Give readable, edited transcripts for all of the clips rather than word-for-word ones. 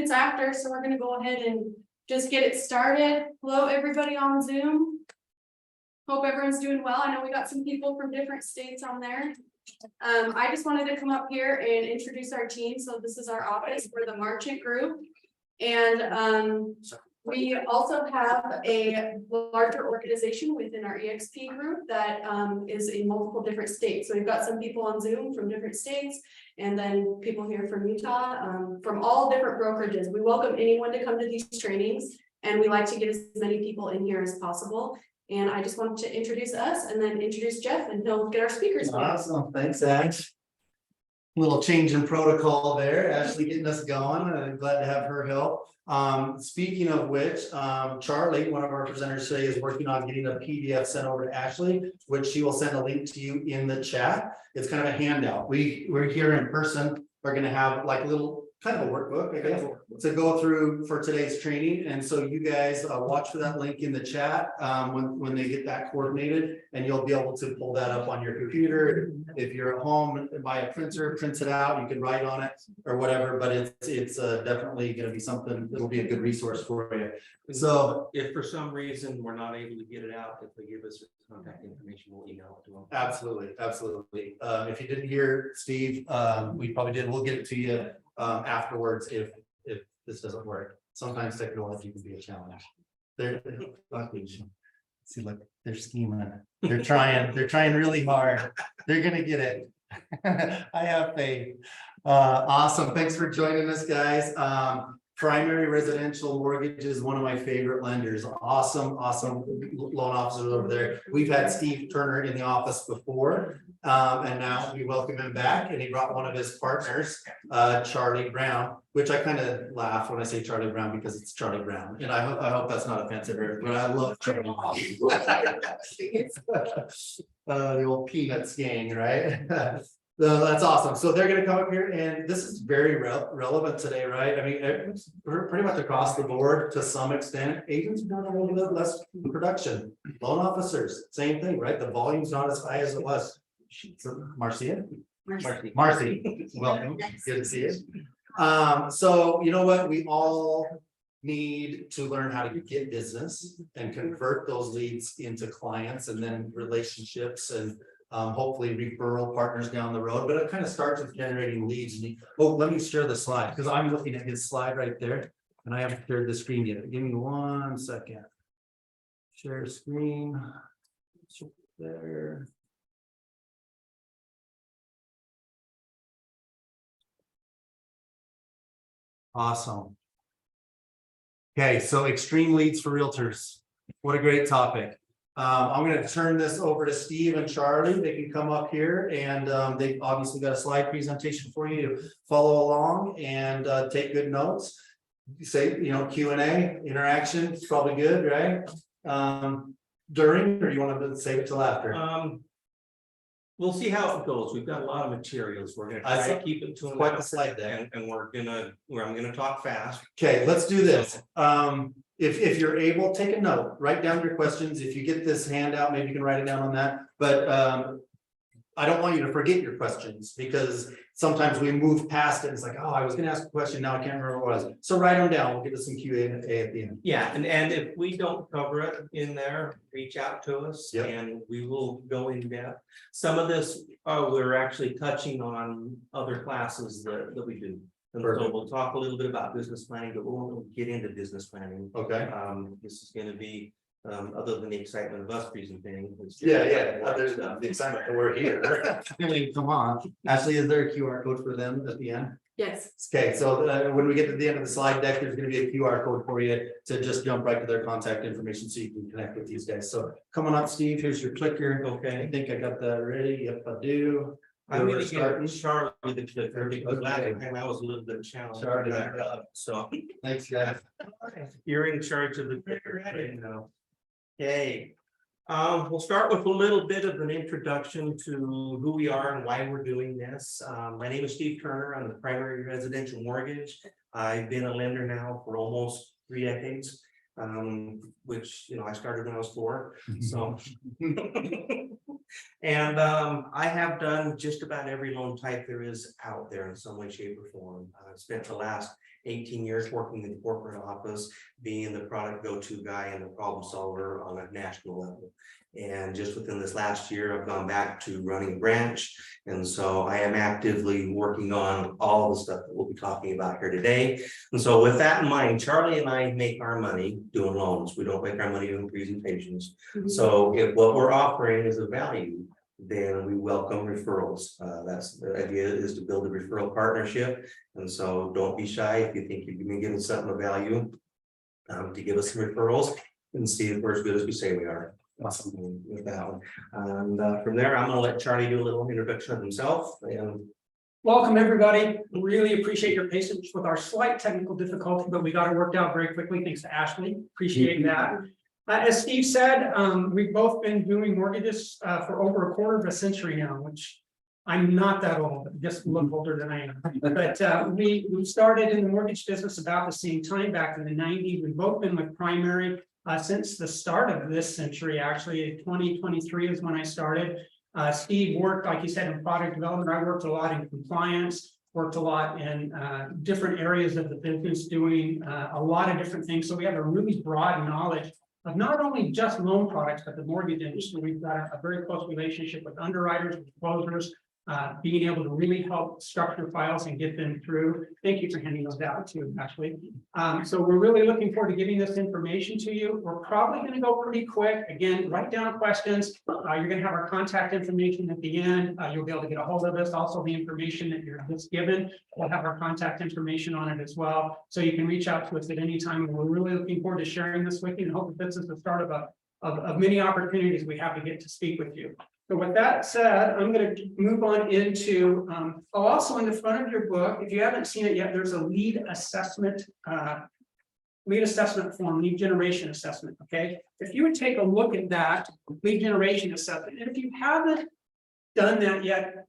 minutes after, so we're gonna go ahead and just get it started. Hello, everybody on Zoom. Hope everyone's doing well. I know we got some people from different states on there. I just wanted to come up here and introduce our team. So this is our office. We're the Marchant group. And we also have a larger organization within our EXP group that is in multiple different states. So we've got some people on Zoom from different states, and then people here from Utah, from all different brokerages. We welcome anyone to come to these trainings, and we like to get as many people in here as possible. And I just wanted to introduce us and then introduce Jeff, and he'll get our speakers. Awesome, thanks, Ash. Little change in protocol there, Ashley getting us going. I'm glad to have her help. Speaking of which, Charlie, one of our presenters today, is working on getting a PDF sent over to Ashley, which she will send a link to you in the chat. It's kind of a handout. We're here in person. We're going to have like a little kind of a workbook, I guess, to go through for today's training. And so you guys watch for that link in the chat when they get that coordinated, and you'll be able to pull that up on your computer. If you're at home, buy a printer, print it out, you can write on it or whatever, but it's definitely going to be something that'll be a good resource for you. So if for some reason we're not able to get it out, if they give us contact information, we'll email it to them. Absolutely, absolutely. If you didn't hear Steve, we probably did. We'll get it to you afterwards if this doesn't work. Sometimes technology can be a challenge. See, look, they're scheming. They're trying really hard. They're gonna get it. I have faith. Awesome. Thanks for joining us, guys. Primary residential mortgage is one of my favorite lenders. Awesome loan officers over there. We've had Steve Turner in the office before, and now we welcome him back, and he brought one of his partners, Charlie Brown, which I kind of laugh when I say Charlie Brown because it's Charlie Brown, and I hope that's not offensive, but I love Charlie Brown. The old Peanuts gang, right? That's awesome. So they're going to come up here, and this is very relevant today, right? I mean, it's pretty much across the board to some extent. Agents are doing a little bit less production. Loan officers, same thing, right? The volume's not as high as it was. So, Marcia, Marcy, welcome. Good to see you. So you know what? We all need to learn how to get business and convert those leads into clients and then relationships and hopefully referral partners down the road, but it kind of starts with generating leads. Oh, let me share the slide because I'm looking at his slide right there and I haven't shared the screen yet. Give me 1 second. Share screen there. Awesome. Okay, so extreme leads for realtors. What a great topic. I'm going to turn this over to Steve and Charlie. They can come up here, and they've obviously got a slide presentation for you to follow along and take good notes. Say, Q&A interaction is probably good, right? During, or you want to save it till after? We'll see how it goes. We've got a lot of materials. We're going to try to keep it to quite the slide deck, and I'm going to talk fast. Okay, let's do this. If you're able, take a note, write down your questions. If you get this handout, maybe you can write it down on that. But I don't want you to forget your questions because sometimes we move past it. And it's like, oh, I was going to ask a question. Now I can't remember what it was. So write them down. We'll get to some Q&A at the end. Yeah, and if we don't cover it in there, reach out to us. Yep. And we will go in depth. Some of this, we're actually touching on other classes that we do. And so we'll talk a little bit about business planning, but we won't get into business planning. Okay. This is going to be other than the excitement of us presenting. There's the excitement that we're here. Come on. Ashley, is there a QR code for them at the end? Yes. Okay, so when we get to the end of the slide deck, there's going to be a QR code for you to just jump right to their contact information so you can connect with these guys. So come on up, Steve. Here's your clicker. Okay. I think I got that ready. Yep, I do. I'm going to get Charlie the clicker because last time I was a little bit challenged. Charlie, so thanks, guys. You're in charge of the clicker right now. Okay. We'll start with a little bit of an introduction to who we are and why we're doing this. My name is Steve Turner. I'm the primary residential mortgage. I've been a lender now for almost 3 decades, which I started when I was 4. So, and I have done just about every loan type there is out there in some way, shape, or form. I've spent the last 18 years working in the corporate office, being the product go-to guy and the problem solver on a national level. And just within this last year, I've gone back to running a branch. And so I am actively working on all the stuff that we'll be talking about here today. And so with that in mind, Charlie and I make our money doing loans. We don't make our money doing presentations. So if what we're offering is a value, then we welcome referrals. That's the idea, is to build a referral partnership. And so don't be shy if you think you can be giving something of value, to give us some referrals and see if we're as good as we say we are. Awesome. With that one. And from there, I'm going to let Charlie do a little introduction of himself. And welcome, everybody. Really appreciate your patience with our slight technical difficulty, but we got it worked out very quickly. Thanks to Ashley. Appreciate that. As Steve said, we've both been doing mortgages for over a quarter of a century now, which I'm not that old, just look older than I am. But we started in the mortgage business about the same time, back in the 90s. We've both been with primary since the start of this century. Actually, 2023 is when I started. Steve worked, like you said, in product development. I worked a lot in compliance, worked a lot in different areas of the business, doing a lot of different things. So we have a really broad knowledge of not only just loan products, but the mortgage industry. We've got a very close relationship with underwriters, with closers, being able to really help structure files and get them through. Thank you for handing those out too, Ashley. So we're really looking forward to giving this information to you. We're probably going to go pretty quick. Again, write down questions. You're going to have our contact information at the end. You'll be able to get a hold of us. Also, the information that you're just given will have our contact information on it as well. So you can reach out to us at any time. And we're really looking forward to sharing this with you and hope that this is the start of many opportunities we have to get to speak with you. So with that said, I'm going to move on into, also in the front of your book, if you haven't seen it yet, there's a lead assessment form, lead generation assessment, okay? If you would take a look at that lead generation assessment, and if you haven't done that yet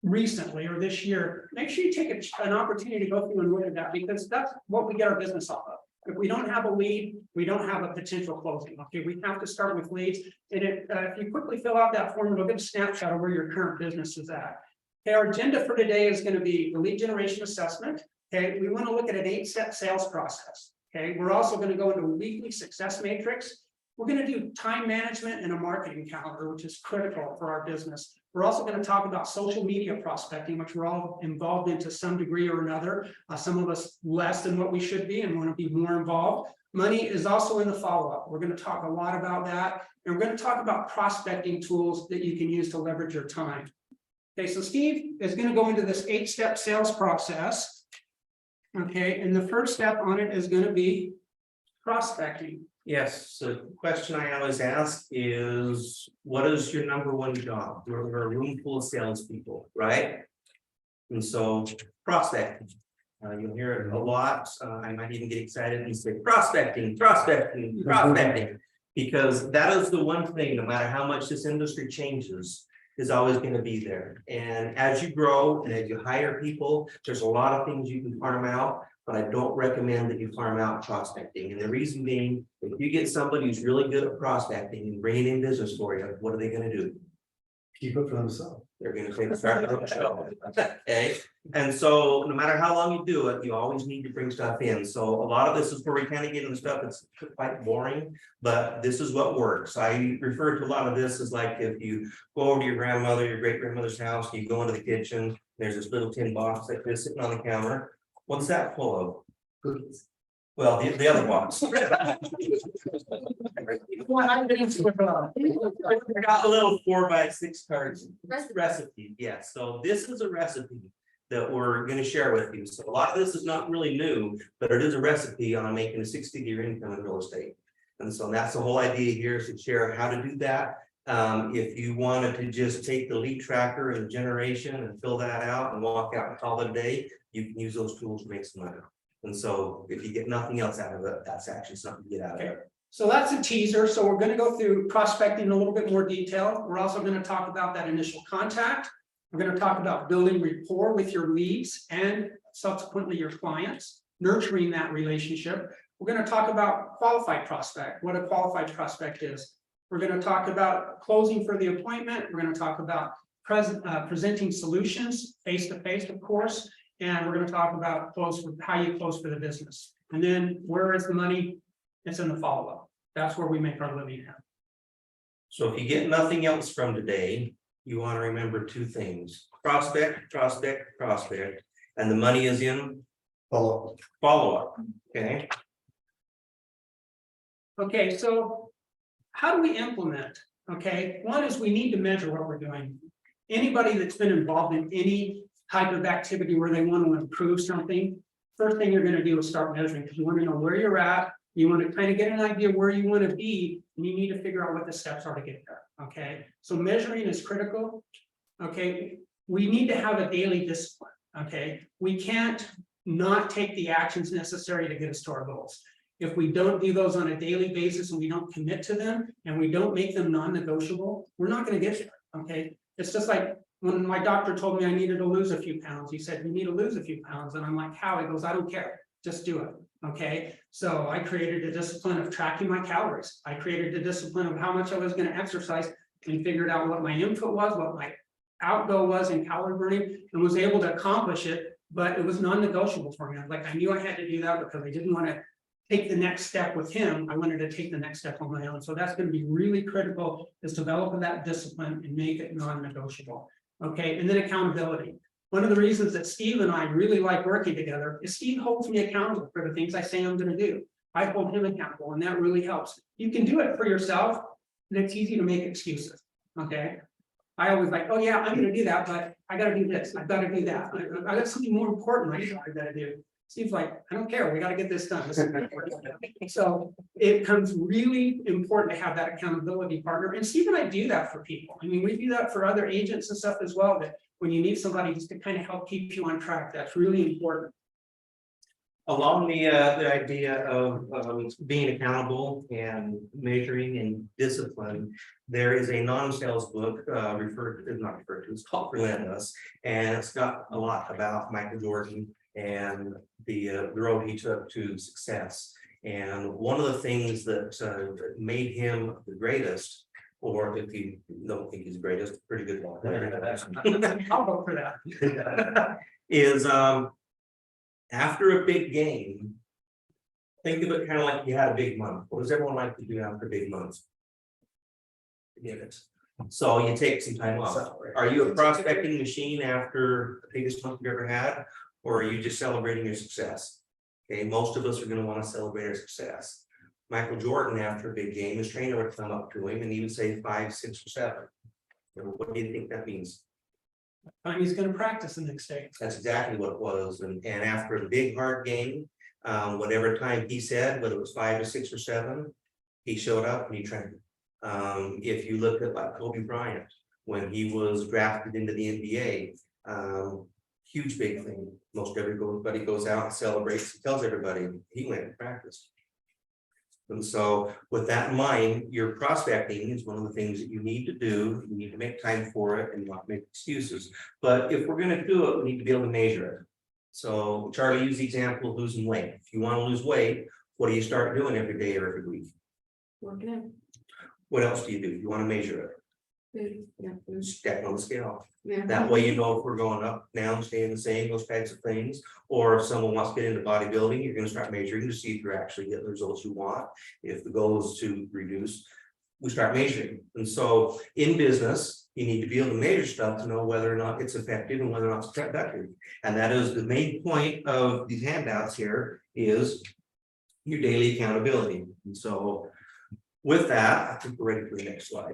recently or this year, make sure you take an opportunity to go through and look at that, because that's what we get our business off of. If we don't have a lead, we don't have a potential closing. Okay, we have to start with leads. And if you quickly fill out that form, it'll give a snapshot of where your current business is at. Okay, our agenda for today is going to be the lead generation assessment. Okay, we want to look at an 8-step sales process. Okay, we're also going to go into a weekly success matrix. We're going to do time management and a marketing calendar, which is critical for our business. We're also going to talk about social media prospecting, which we're all involved in to some degree or another. Some of us less than what we should be and want to be more involved. Money is also in the follow-up. We're going to talk a lot about that. And we're going to talk about prospecting tools that you can use to leverage your time. Okay, so Steve is going to go into this 8-step sales process. Okay, and the first step on it is going to be prospecting. yes, so the question I always ask is, what is your number one job? We're a room full of salespeople, right? And so prospecting, you'll hear it a lot. I might even get excited and say prospecting, because that is the one thing, no matter how much this industry changes, is always going to be there. And as you grow and as you hire people, there's a lot of things you can farm out, but I don't recommend that you farm out prospecting. And the reason being, if you get somebody who's really good at prospecting and bringing in business for you, what are they going to do? Keep it for themselves. They're going to take the start of the show. Okay. And so no matter how long you do it, you always need to bring stuff in. So a lot of this is where we kind of get into stuff that's quite boring, but this is what works. I refer to a lot of this as like if you go over to your grandmother, your great grandmother's house, you go into the kitchen, there's this little tin box like this sitting on the counter. What's that full of? Cookies. Well, the other box. I got a little 4x6 cards. Recipe. Yes. So this is a recipe that we're going to share with you. So a lot of this is not really new, but it is a recipe on making a 6-figure income in real estate. And so that's the whole idea here, is to share how to do that. If you wanted to just take the lead tracker and the generation and fill that out and walk out and call it a day, you can use those tools to make some money. And so if you get nothing else out of it, that's actually something to get out of it. So that's a teaser. So we're going to go through prospecting in a little bit more detail. We're also going to talk about that initial contact. We're going to talk about building rapport with your leads and subsequently your clients, nurturing that relationship. We're going to talk about qualified prospect, what a qualified prospect is. We're going to talk about closing for the appointment. We're going to talk about presenting solutions face-to-face, of course. And we're gonna talk about how you close for the business. And then where is the money? It's in the follow-up. That's where we make our living at. So if you get nothing else from today, you want to remember two things: prospect, prospect, prospect, and the money is in follow-up, okay? Okay, so how do we implement? Okay, one is we need to measure what we're doing. Anybody that's been involved in any type of activity where they want to improve something, first thing you're gonna do is start measuring, because you want to know where you're at. You want to kind of get an idea where you want to be, and you need to figure out what the steps are to get there, okay? So measuring is critical, okay? We need to have a daily discipline, okay? We can't not take the actions necessary to get us to our goals. If we don't do those on a daily basis and we don't commit to them and we don't make them non-negotiable, we're not gonna get there, okay? It's just like when my doctor told me I needed to lose a few pounds, he said, you need to lose a few pounds. And I'm like, how? He goes, I don't care, just do it, okay? So I created a discipline of tracking my calories. I created a discipline of how much I was gonna exercise and figured out what my input was, what my outgo was in calorie burning, and was able to accomplish it, but it was non-negotiable for me. Like, I knew I had to do that because I didn't want to take the next step with him. I wanted to take the next step on my own. So that's going to be really critical, is developing that discipline and make it non-negotiable. Okay, and then accountability. One of the reasons that Steve and I really like working together is Steve holds me accountable for the things I say I'm going to do. I hold him accountable, and that really helps. You can do it for yourself, and it's easy to make excuses. Okay. I always like, oh yeah, I'm gonna do that, but I gotta do this, I've gotta do that, I got something more important I gotta do. Steve's like, I don't care, we gotta get this done. This is important. So it becomes really important to have that accountability partner, and Steve and I do that for people. I mean, we do that for other agents and stuff as well, that when you need somebody just to kind of help keep you on track, that's really important. Along the idea of being accountable and measuring and discipline, there is a non-sales book it's called Relentless, and it's got a lot about Michael Jordan and the road he took to success. And one of the things that made him the greatest, or if you don't think he's the greatest, pretty good one. I'll vote for that. Is after a big game, think of it kind of like you had a big month. What does everyone like to do after big months? Forget it. So you take some time off. Are you a prospecting machine after the biggest month you ever had? Or are you just celebrating your success? Okay, most of us are going to want to celebrate our success. Michael Jordan, after a big game, his trainer would come up to him and he would say 5, 6, or 7. What do you think that means? He's gonna practice the next day. That's exactly what it was. And after a big hard game, whatever time he said, whether it was 5 or 6 or 7, he showed up and he trained. If you look at like Kobe Bryant, when he was drafted into the NBA, huge big thing. Most everybody goes out and celebrates. He tells everybody he went and practiced. And so with that in mind, your prospecting is one of the things that you need to do. You need to make time for it and not make excuses. But if we're going to do it, we need to be able to measure it. So Charlie used the example of losing weight. If you want to lose weight, what do you start doing every day or every week? Working out. What else do? You want to measure it. Food, yeah, food. Step on the scale. Yeah. That way you know if we're going up, down, staying the same, those types of things. Or if someone wants to get into bodybuilding, you're going to start measuring to see if you're actually getting the results you want. If the goal is to reduce, we start measuring. And so in business, you need to be able to measure stuff to know whether or not it's effective and whether or not it's effective. And that is the main point of these handouts here, is your daily accountability. And so with that, I think we're ready for the next slide.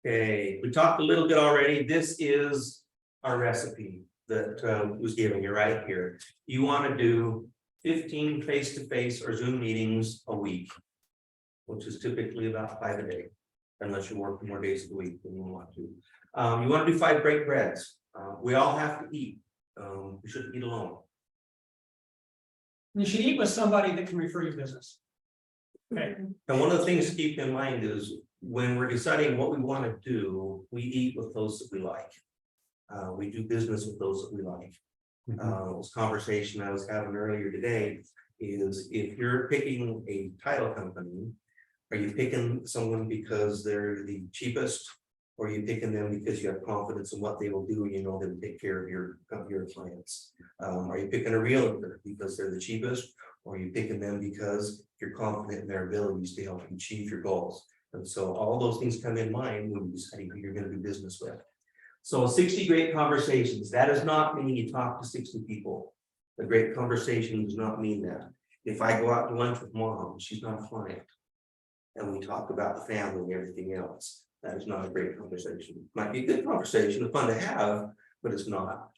Okay, we talked a little bit already. This is our recipe that was given you right here. You want to do 15 face-to-face or Zoom meetings a week, which is typically about 5 a day, unless you work more days of the week than you want to. You want to do 5 break breads. We all have to eat. We shouldn't eat alone. You should eat with somebody that can refer your business. Okay. And one of the things to keep in mind is when we're deciding what we want to do, we eat with those that we like. We do business with those that we like. This conversation I was having earlier today is, if you're picking a title company, are you picking someone because they're the cheapest, Or are you picking them because you have confidence in what they will do and you know they'll take care of your clients? Are you picking a realtor because they're the cheapest? Or are you picking them because you're confident in their abilities to help you achieve your goals? And so all those things come in mind when you decide who you're going to do business with. So 60 great conversations, that does not mean you talk to 60 people. A great conversation does not mean that. If I go out to lunch with mom, she's not a client, and we talk about the family and everything else, that is not a great conversation. Might be a good conversation, it's fun to have, but it's not.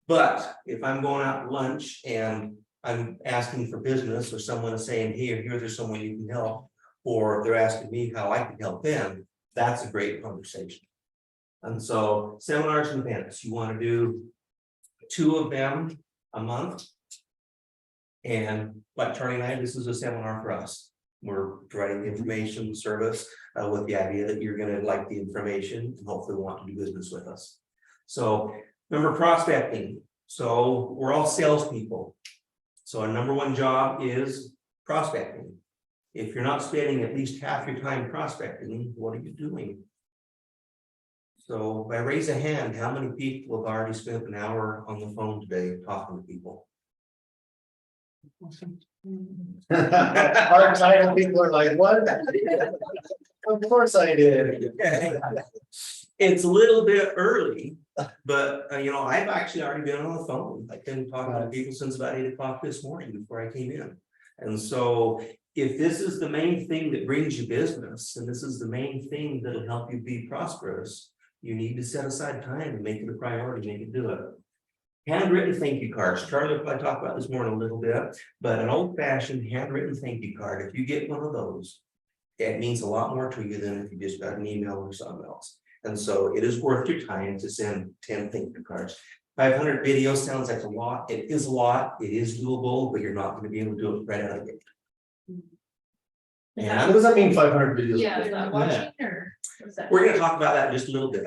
But if I'm going out to lunch and I'm asking for business, or someone is saying, here, there's someone you can help, or they're asking me how I can help them, that's a great conversation. And so seminars and events, you want to do 2 of them a month. And like Charlie and I, this is a seminar for us. We're providing the information service with the idea that you're going to like the information and hopefully want to do business with us. So remember prospecting. So we're all salespeople. So our number 1 job is prospecting. If you're not spending at least half your time prospecting, what are you doing? So by raise a hand, how many people have already spent an hour on the phone today talking to people? Our title people are like, what? Of course I did. It's a little bit early, but I've actually already been on the phone. I've been talking to people since about 8 o'clock this morning before I came in. And so if this is the main thing that brings you business, and this is the main thing that'll help you be prosperous, you need to set aside time and make it a priority, make it do it. Handwritten thank you cards. Charlie will probably talk about this more in a little bit, but an old-fashioned handwritten thank you card, if you get one of those, it means a lot more to you than if you just got an email or something else. And so it is worth your time to send 10 thank you cards. 500 videos sounds like a lot. It is a lot. It is doable, but you're not going to be able to do it right out of the gate. And what does that mean, 500 videos? Yeah, is that watching or? Was that? We're going to talk about that in just a little bit.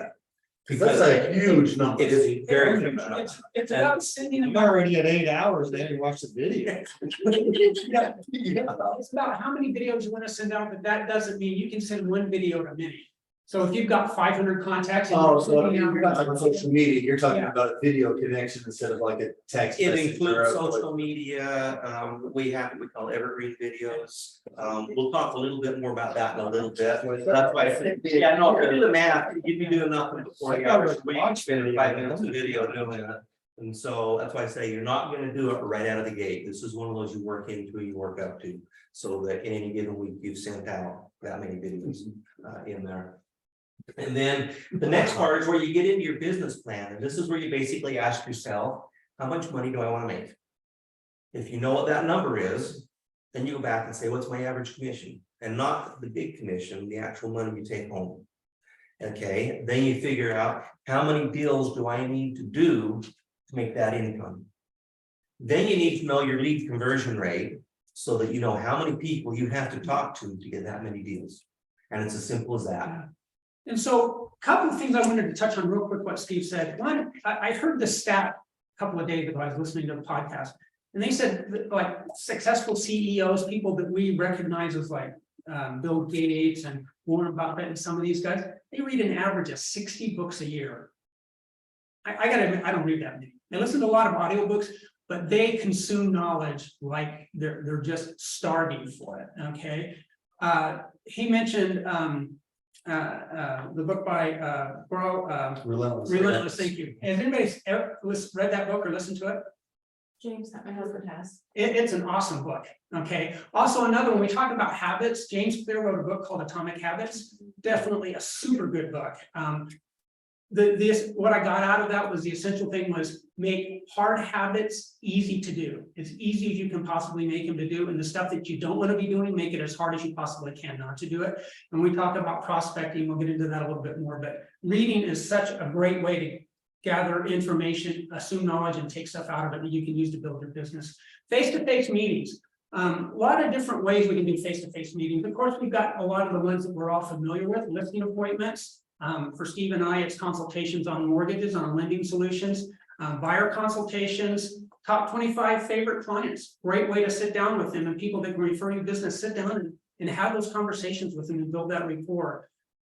That's a huge number. It is a very huge number. It's about sending I'm them. already at 8 hours, they didn't watch the video. Yeah, it's about how many videos you want to send out, but that doesn't mean you can send 1 video to many. So if you've got 500 contacts. And Oh, so sending out- you're not talking about social media, you're talking Yeah. about a video connection instead of like a text. It message includes or a- social media. We have what we call evergreen videos. We'll talk a little bit more about that in a little bit. That's why I said, yeah, no, if you do the math, you'd be doing nothing but 40 hours a week, spending 5 minutes of video doing that. And so that's why I say you're not going to do it right out of the gate. This is one of those you work into, you work up to, so that in any given week you've sent out that many videos in there. And then the next part is where you get into your business plan. And this is where you basically ask yourself, how much money do I want to make? If you know what that number is, then you go back and say, what's my average commission? And not the big commission, the actual money you take home. Okay, then you figure out how many deals do I need to do to make that income. Then you need to know your lead conversion rate so that you know how many people you have to talk to get that many deals. And it's as simple as that. And so a couple of things I wanted to touch on real quick, what Steve said. One, I heard the stat a couple of days ago, I was listening to a podcast, and they said that, like, successful CEOs, people that we recognize as like Bill Gates and Warren Buffett and some of these guys, they read an average of 60 books a year. I gotta admit, I don't read that many. I listen to a lot of audiobooks, but they consume knowledge like they're just starving for it. Okay. He mentioned the book by Relentless. Relentless. Thank you. Has anybody ever read that book or listened to it? James, my husband has. It's an awesome book. Okay. Also, another one, we talk about habits. James Clear wrote a book called Atomic Habits. Definitely a super good book. What I got out of that was the essential thing was make hard habits easy to do. As easy as you can possibly make them to do, and the stuff that you don't want to be doing, make it as hard as you possibly can not to do it. And we talk about prospecting, we'll get into that a little bit more, but reading is such a great way to gather information, assume knowledge, and take stuff out of it that you can use to build your business. Face-to-face meetings. A lot of different ways we can do face-to-face meetings. Of course, we've got a lot of the ones that we're all familiar with, listing appointments. For Steve and I, it's consultations on mortgages, on lending solutions, buyer consultations, top 25 favorite clients. Great way to sit down with them, and people that can refer you business, sit down and have those conversations with them and build that rapport.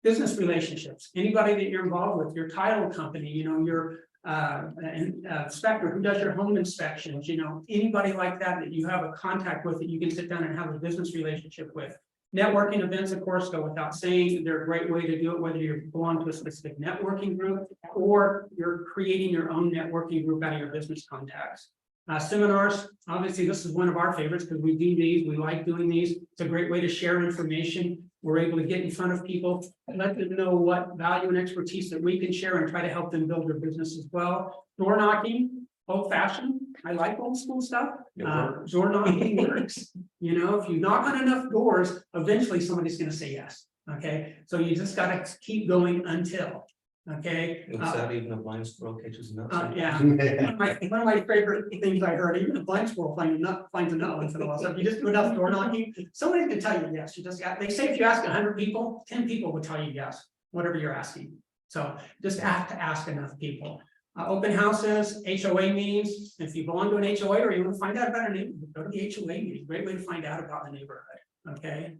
Business relationships, anybody that you're involved with, your title company, your inspector who does your home inspections, anybody like that you have a contact with that you can sit down and have a business relationship with. Networking events, of course, go without saying. They're a great way to do it, whether you belong to a specific networking group or you're creating your own networking group out of your business contacts. Seminars, obviously, this is one of our favorites because we do these, we like doing these. It's a great way to share information. We're able to get in front of people and let them know what value and expertise that we can share and try to help them build their business as well. Door knocking, old fashioned. I like old school stuff. Door knocking works. If you knock on enough doors, eventually somebody's going to say yes. Okay, so you just got to keep going until. Okay. Is that even a blind squirrel catches nuts? Yeah. One of my favorite things I heard, even a blind squirrel finds a nut once in a while. So if you just do enough door knocking, somebody can tell you yes. They say if you ask 100 people, 10 people will tell you yes, whatever you're asking. So just have to ask enough people. Open houses, HOA meetings. If you belong to an HOA or you want to find out about a neighborhood, go to the HOA meeting. Great way to find out about the neighborhood. Okay.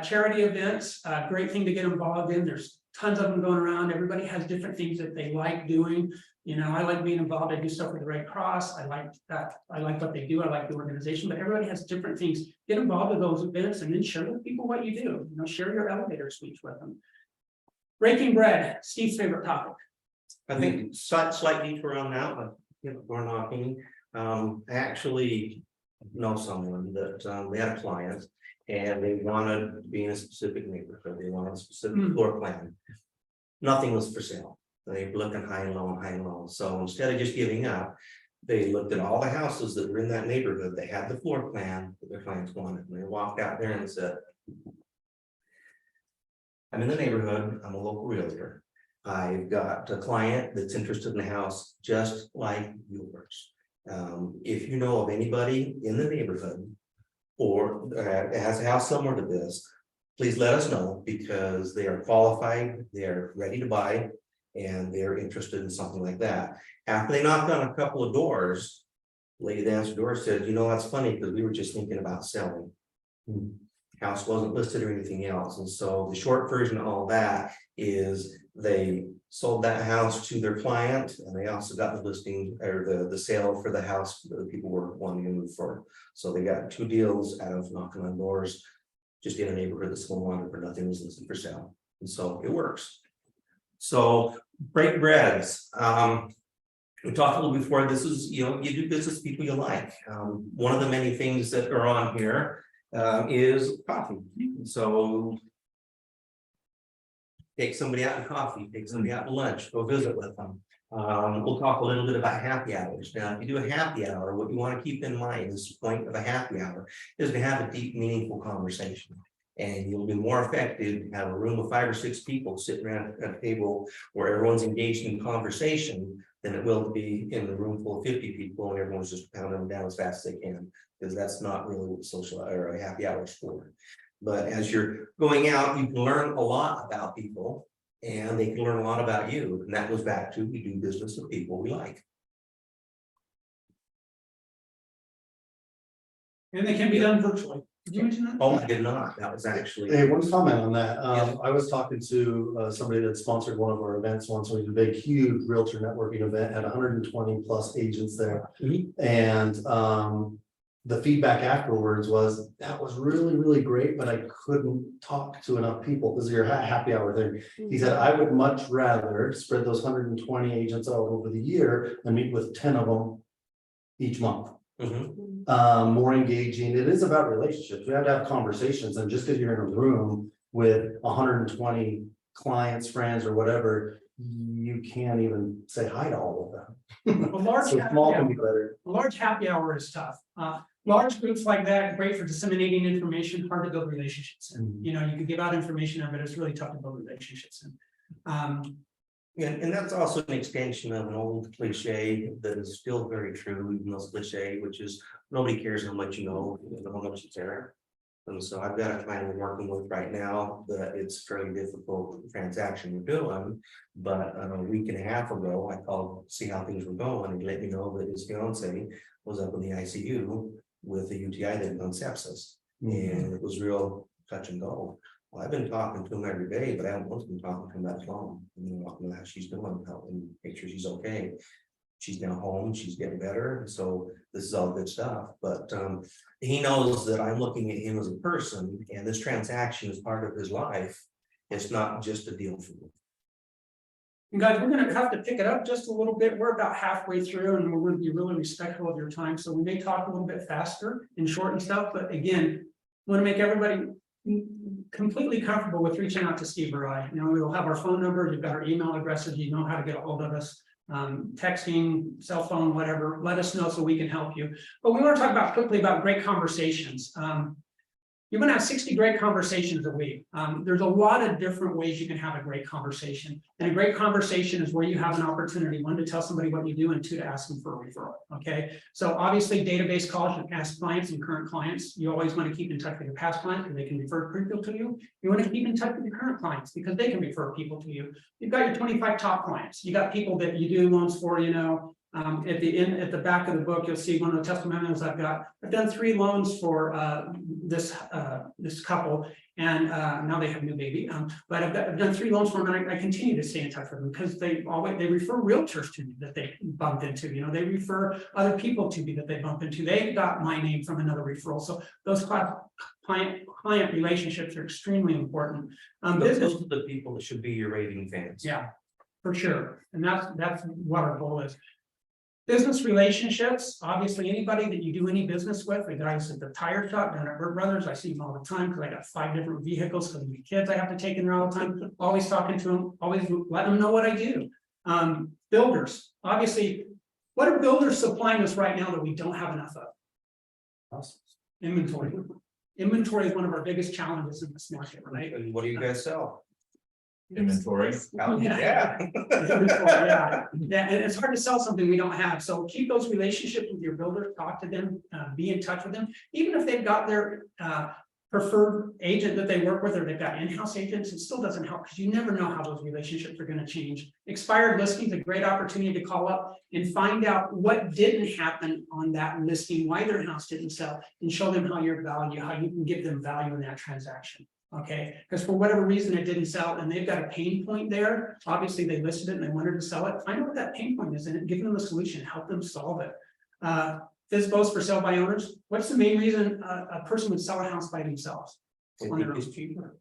Charity events, great thing to get involved in. There's tons of them going around. Everybody has different things that they like doing. I like being involved. I do stuff with the Red Cross. I like that. I like what they do. I like the organization, but everybody has different things. Get involved with those events and then share with people what you do. Share your elevator speech with them. Breaking bread, Steve's favorite topic. I think slight detour on that, but door knocking. I actually know someone that they had a client and they wanted to be in a specific neighborhood. They wanted a specific floor plan. Nothing was for sale. They were looking high and low and high and low. So instead of just giving up, they looked at all the houses that were in that neighborhood. They had the floor plan that their clients wanted. And they walked out there and said, I'm in the neighborhood. I'm a local realtor. I've got a client that's interested in the house just like yours. If you know of anybody in the neighborhood or has a house similar to this, please let us know because they are qualified, they're ready to buy, and they're interested in something like that. After they knocked on a couple of doors, the lady that answered the door said, that's funny because we were just thinking about selling. House wasn't listed or anything else. And so the short version of all that is they sold that house to their client and they also got the listing or the sale for the house that the people were wanting to move for. So they got 2 deals out of knocking on doors, just in a neighborhood that someone wanted for nothing was listed for sale. And so it works. So break breads. We talked a little before. This is, you do business with people you like. One of the many things that are on here is coffee. So take somebody out to coffee, take somebody out to lunch, go visit with them. We'll talk a little bit about happy hours. Now, if you do a happy hour, what you want to keep in mind is the point of a happy hour is to have a deep, meaningful conversation. And you'll be more effective to have a room of 5 or 6 people sitting around a table where everyone's engaged in conversation than it will be in the room full of 50 people and everyone's just pounding them down as fast as they can, because that's not really what social or a happy hour is for. But as you're going out, you can learn a lot about people and they can learn a lot about you. And that goes back to we do business with people we like. And they can be done virtually. Did you mention that? Oh, I did not. That was actually. Hey, one comment on that. Yeah. I was talking to somebody that sponsored one of our events once. We did a big, huge realtor networking event, had 120 plus agents there. And the feedback afterwards was that was really, really great, but I couldn't talk to enough people. This is your happy hour thing. He said, I would much rather spread those 120 agents out over the year and meet with 10 of them each month. More engaging. It is about relationships. We have to have conversations, and just because you're in a room with 120 clients, friends, or whatever, you can't even say hi to all of them. A large So small can be better. A large happy hour is tough. Large groups like that, great for disseminating information, hard to build relationships. And you can give out information, but it's really tough to build relationships. Yeah, and that's also an extension of an old cliche that is still very true, even though it's cliche, which is nobody cares how much you know how much you care. And so I've got a client I'm working with right now that it's a fairly difficult transaction we're doing. But a week and a half ago, I called to see how things were going and he let me know that his fiance was up in the ICU with a UTI that had done sepsis. And it was real touch and go. Well, I've been talking to him every day, but I haven't once been talking to him that long. How she's doing, and make sure she's okay. She's now home, she's getting better, and so this is all good stuff, but he knows that I'm looking at him as a person, and this transaction is part of his life. It's not just a deal for me. And guys, we're gonna have to pick it up just a little bit. We're about halfway through and we're gonna be really respectful of your time. So we may talk a little bit faster and shorten stuff, but again, want to make everybody completely comfortable with reaching out to Steve or I. You know, we'll have our phone number, you've got our email addresses, you know how to get a hold of us. Texting, cell phone, whatever, let us know so we can help you. But we want to talk quickly about great conversations. You're going to have 60 great conversations a week. There's a lot of different ways you can have a great conversation. And a great conversation is where you have an opportunity, one, to tell somebody what you do, and two, to ask them for a referral. Okay. So obviously database calls, you ask clients and current clients. You always want to keep in touch with your past clients and they can refer people to you. You want to keep in touch with your current clients because they can refer people to you. You've got your 25 top clients. You got people that you do loans for, you know. At the back of the book, you'll see one of the testimonials I've got. I've done 3 loans for this couple, and now they have a new baby. But I've done 3 loans for them, and I continue to stay in touch with them because they refer realtors to me that they bumped into. You know, they refer other people to me that they bump into. They got my name from another referral. So those client relationships are extremely important. Those are the people that should be your raving fans. Yeah, for sure, and that's what our goal is. Business relationships, obviously anybody that you do any business with, the guys at the tire shop down at Burt Brothers, I see them all the time because I got 5 different vehicles because the kids I have to take in there all the time, always talking to them, always letting them know what I do. Builders, obviously, what are builders supplying us right now that we don't have enough of? Inventory. Inventory is one of our biggest challenges in this market, right? And what do you guys sell? Inventory. Oh, Yeah. Yeah, and it's hard to sell something we don't have. So keep those relationships with your builder, talk to them, be in touch with them, even if they've got their preferred agent that they work with, or they've got in-house agents. It still doesn't help because you never know how those relationships are going to change. Expired listings, a great opportunity to call up and find out what didn't happen on that listing, why their house didn't sell, and show them how you can give them value in that transaction. Okay, because for whatever reason it didn't sell and they've got a pain point there. Obviously, they listed it and they wanted to sell it. Find out what that pain point is and give them a solution, help them solve it. FSBOs for sale by owners. What's the main reason a person would sell a house by themselves? It's cheaper.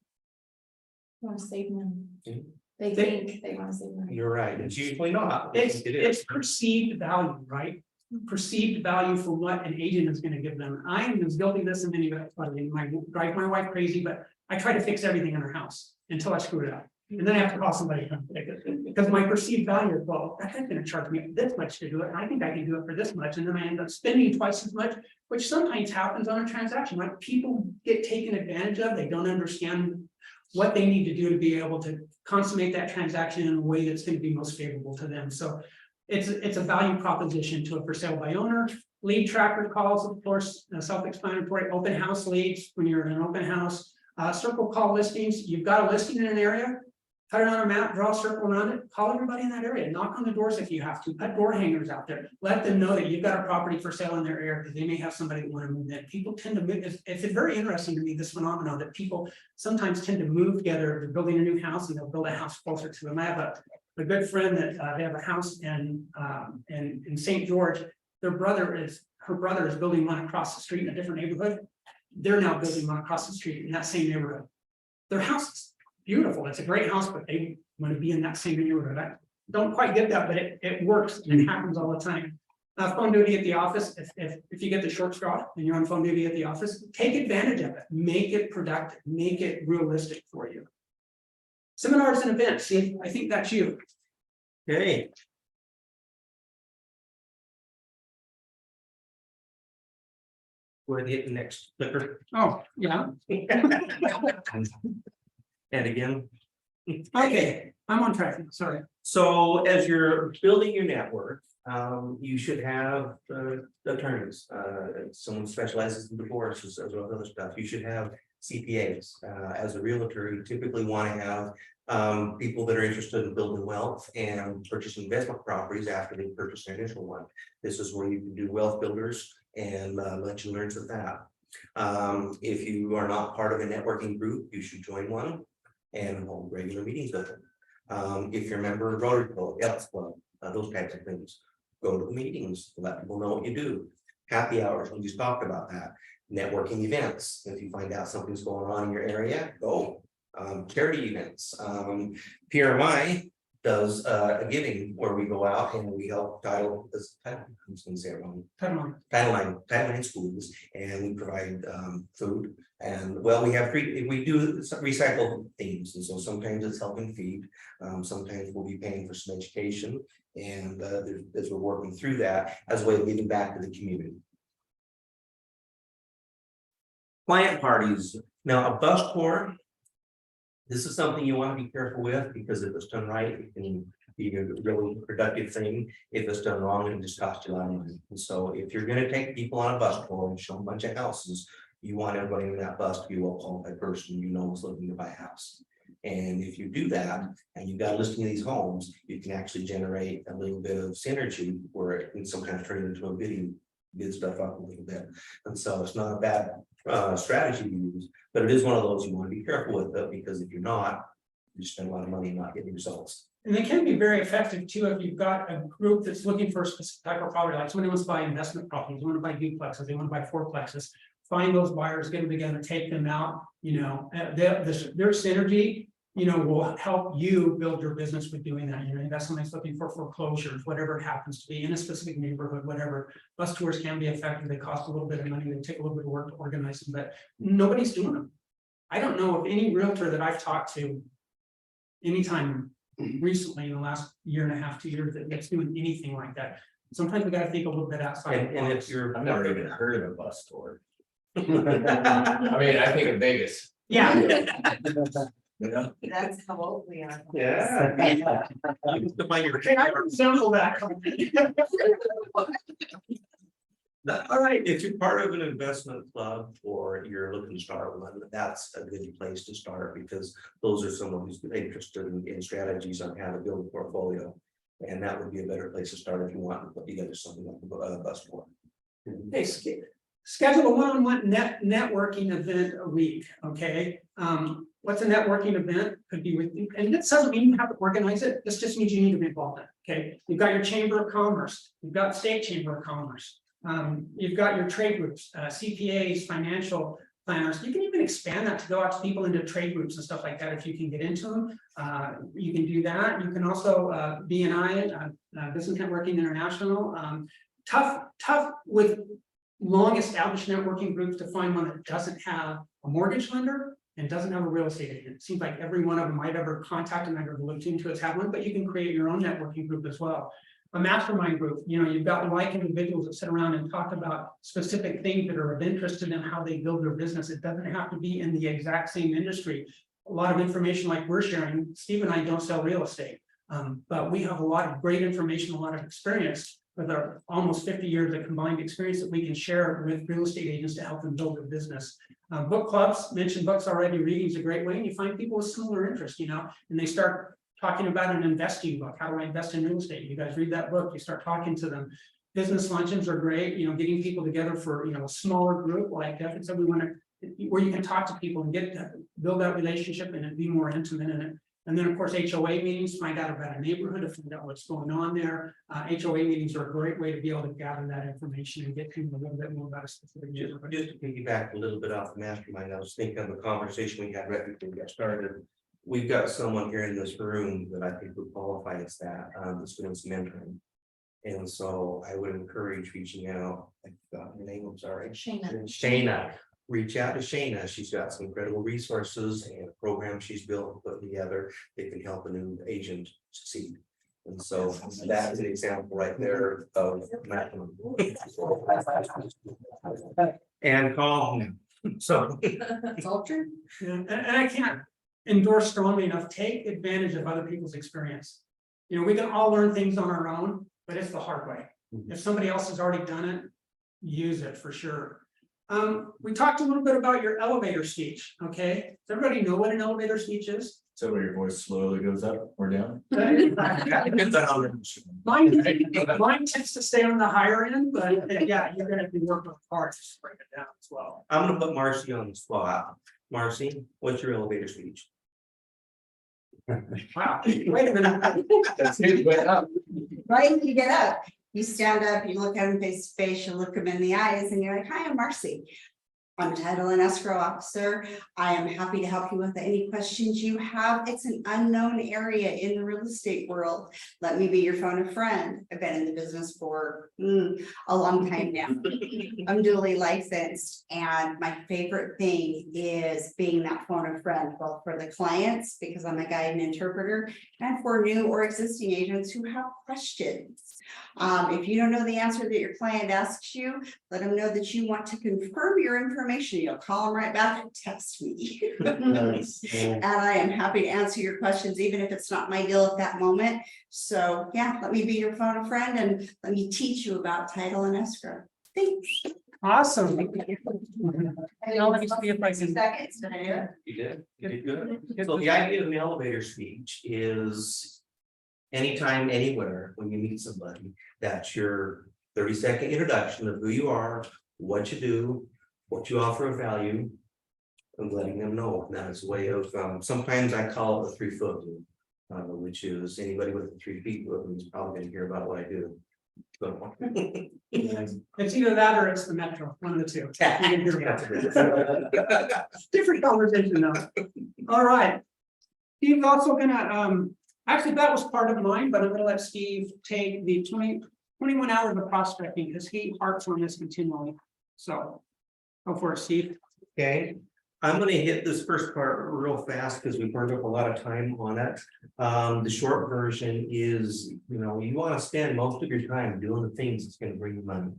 Want to save money. Yeah. They think they want to save money. You're right. It's usually not. It's perceived value, right? Perceived value for what an agent is going to give them. I am as guilty of this in many ways. I drive my wife crazy, but I try to fix everything in her house until I screw it up. And then I have to call somebody to come fix it. Because my perceived value is, well, that guy's going to charge me this much to do it. And I think I can do it for this much. And then I end up spending twice as much, which sometimes happens on a transaction. Like people get taken advantage of. They don't understand what they need to do to be able to consummate that transaction in a way that's going to be most favorable to them. So it's a value proposition to a for sale by owner. Lead tracker calls, of course, self-explanatory. Open house leads when you're in an open house. Circle call listings. You've got a listing in an area, cut it on a map, draw a circle around it, call everybody in that area, knock on the doors if you have to, put door hangers out there, let them know that you've got a property for sale in their area because they may have somebody that want to move in. People tend to move. It's very interesting to me, this phenomenon that people sometimes tend to move together. They're building a new house and they'll build a house closer to them. I have a good friend that they have a house in St. George. Her brother is building one across the street in a different neighborhood. They're now building one across the street in that same neighborhood. Their house is beautiful. It's a great house, but they want to be in that same neighborhood. I don't quite get that, but it works and it happens all the time. Phone duty at the office. If you get the short straw and you're on phone duty at the office, take advantage of it. Make it productive. Make it realistic for you. Seminars and events. See, I think that's you. Okay. We're gonna hit the next clicker. Oh, yeah. And again. Okay, I'm on track. Sorry. So as you're building your network, you should have attorneys, someone specializes in divorce as well as other stuff. You should have CPAs. As a realtor, you typically want to have people that are interested in building wealth and purchasing investment properties after they purchase their initial one. This is where you can do wealth builders and let you learn from that. If you are not part of a networking group, you should join one and hold regular meetings with them. If you're a member of Rotary Club, Elks Club, those types of things, go to the meetings, let people know what you do. Happy hours, we just talked about that. Networking events, if you find out something's going on in your area, go. Charity events, PRMI does a giving where we go out and we help Title IX schools, and we provide food. And well, we do recycle things, and so sometimes it's helping feed, sometimes we'll be paying for some education, and as we're working through that as a way of giving back to the community. Client parties, now a bus tour. This is something you want to be careful with, because if it's done right, it can be a really productive thing. If it's done wrong, it just costs you a lot of money. And so if you're going to take people on a bus tour and show them a bunch of houses, you want everybody in that bus to be a well-qualified person you know is looking to buy a house. And if you do that, and you've got a listing of these homes, you can actually generate a little bit of synergy where it can sometimes turn into a bidding, bid stuff up a little bit. And so it's not a bad strategy to use, but it is one of those you want to be careful with, though, because if you're not, you spend a lot of money not getting results. And they can be very effective too, if you've got a group that's looking for a specific type of property, like somebody wants to buy investment properties, they want to buy duplexes, they want to buy fourplexes. Find those buyers, get them together, take them out, you know, their synergy, you know, will help you build your business with doing that. You know, that's somebody's looking for foreclosures, whatever it happens to be in a specific neighborhood, whatever. Bus tours can be effective. They cost a little bit of money. They take a little bit of work to organize them, but nobody's doing them. I don't know of any realtor that I've talked to anytime recently in the last year and a half, 2 years, that's doing anything like that. Sometimes we got to think a little bit outside. And if you're, I've never even heard of a bus tour. I mean, I think of Vegas. Yeah. Yeah. That's how old we are. yeah. You used to buy your- Okay, I resemble that. All right, if you're part of an investment club or you're looking to start one, that's a good place to start, because those are someone who's interested in strategies on how to build a portfolio. And that would be a better place to start if you want to put together something like a bus tour. Hey, schedule a one-on-one networking event a week, okay? What's a networking event? Could be with, and that doesn't mean you have to organize it. This just means you need to be involved in it, okay? You've got your Chamber of Commerce, you've got State Chamber of Commerce, you've got your trade groups, CPAs, financial planners. You can even expand that to go out to people into trade groups and stuff like that if you can get into them. You can do that. You can also BNI, Business Networking International. Tough with long established networking groups to find one that doesn't have a mortgage lender and doesn't have a real estate agent. It seems like every one of them might ever contact and ever looked into has had one, but you can create your own networking group as well. A mastermind group, you know, you've got like individuals that sit around and talk about specific things that are of interest to them, how they build their business. It doesn't have to be in the exact same industry. A lot of information like we're sharing, Steve and I don't sell real estate, but we have a lot of great information, a lot of experience with our almost 50 years of combined experience that we can share with real estate agents to help them build their business. Book clubs, mentioned books already, reading is a great way, and you find people with similar interests, you know, and they start talking about an investing book. How do I invest in real estate? You guys read that book, you start talking to them. Business luncheons are great, you know, getting people together for, you know, a smaller group, like Devin said, we want to, where you can talk to people and build that relationship and be more intimate in it. And then, of course, HOA meetings, find out about a neighborhood, to find out what's going on there. HOA meetings are a great way to be able to gather that information and get people a little bit more about a specific neighborhood. Just to piggyback a little bit off the mastermind, I was thinking of a conversation we had right before we got started. We've got someone here in this room that I think would qualify as that, that's doing some mentoring. And so I would encourage reaching out. I forgot her name, I'm sorry. Shayna. Reach out to Shayna. She's got some incredible resources and a program she's built and put together that can help a new agent succeed. And so that's an example right there of maximum. And call him. So It's all true. Yeah, and I can't endorse strongly enough, take advantage of other people's experience. You know, we can all learn things on our own, but it's the hard way. If somebody else has already done it, use it for sure. We talked a little bit about your elevator speech, okay? Does everybody know what an elevator speech is? So where your voice slowly goes up or down? Depends on how- Mine tends to stay on the higher end, but yeah, you're gonna be working hard to bring it down as well. I'm gonna put Marcy on the spot. Marcy, what's your elevator speech? Wow, wait a minute. That's it, went up. Right, you get up, you stand up, you look at them face to face, you look them in the eyes and you're like, hi, I'm Marcy. I'm title and escrow officer. I am happy to help you with any questions you have. It's an unknown area in the real estate world. Let me be your phone a friend. I've been in the business for a long time now. I'm duly licensed, and my favorite thing is being that phone a friend, both for the clients, because I'm a guide and interpreter, and for new or existing agents who have questions. If you don't know the answer that your client asks you, let them know that you want to confirm your information. You'll call them right back and text me. And I am happy to answer your questions, even if it's not my deal at that moment. So yeah, let me be your phone a friend and let me teach you about title and escrow. Thanks. Awesome. Now let me see if I can. Seconds. Did I do it? You did, you did good. So the idea of an elevator speech is anytime, anywhere, when you meet somebody, that's your 30-second introduction of who you are, what you do, what you offer of value, and letting them know. Now it's a way of, sometimes I call it the 3 foot rule, which is anybody with a 3 feet rule is probably gonna hear about what I do. So- It's either that or it's the metro, one of the two. Different conversation now. All right. Steve's also gonna, actually, that was part of mine, but I'm gonna let Steve take the 21 hours of prospecting, because he harps on this continually. So, go for it, Steve. Okay, I'm gonna hit this first part real fast because we burned up a lot of time on it. The short version is, you want to spend most of your time doing the things that's gonna bring you money.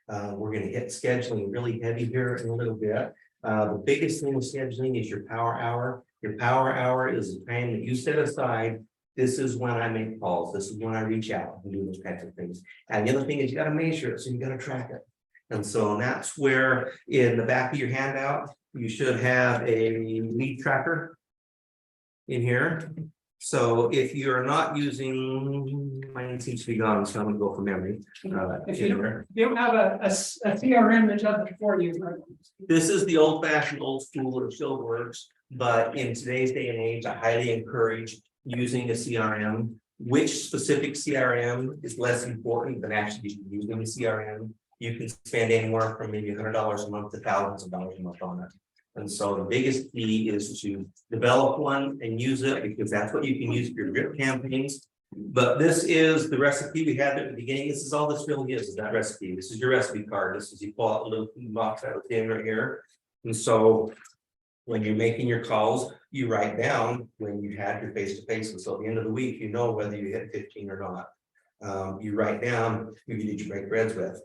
We're gonna hit scheduling really heavy here in a little bit. The biggest thing with scheduling is your power hour. Your power hour is the time that you set aside. This is when I make calls. This is when I reach out and do those kinds of things. And the other thing is you gotta measure it, so you gotta track it. And so that's where in the back of your handout, you should have a lead tracker in here. So if you're not using, mine seems to be gone, so I'm gonna go from memory. If you don't have a CRM that does it for you. Right? This is the old fashioned, old school, it still works, but in today's day and age, I highly encourage using a CRM. Which specific CRM is less important than actually using a CRM. You can spend anywhere from maybe $100 a month to thousands of dollars a month on it. And so the biggest key is to develop one and use it, because that's what you can use for your drip campaigns. But this is the recipe we had at the beginning. This is all this really is that recipe. This is your recipe card. This is you pull out a little box out of the tin right here. And so when you're making your calls, you write down when you had your face-to-face. And so at the end of the week, you know whether you hit 15 or not. You write down who you did your break breads with.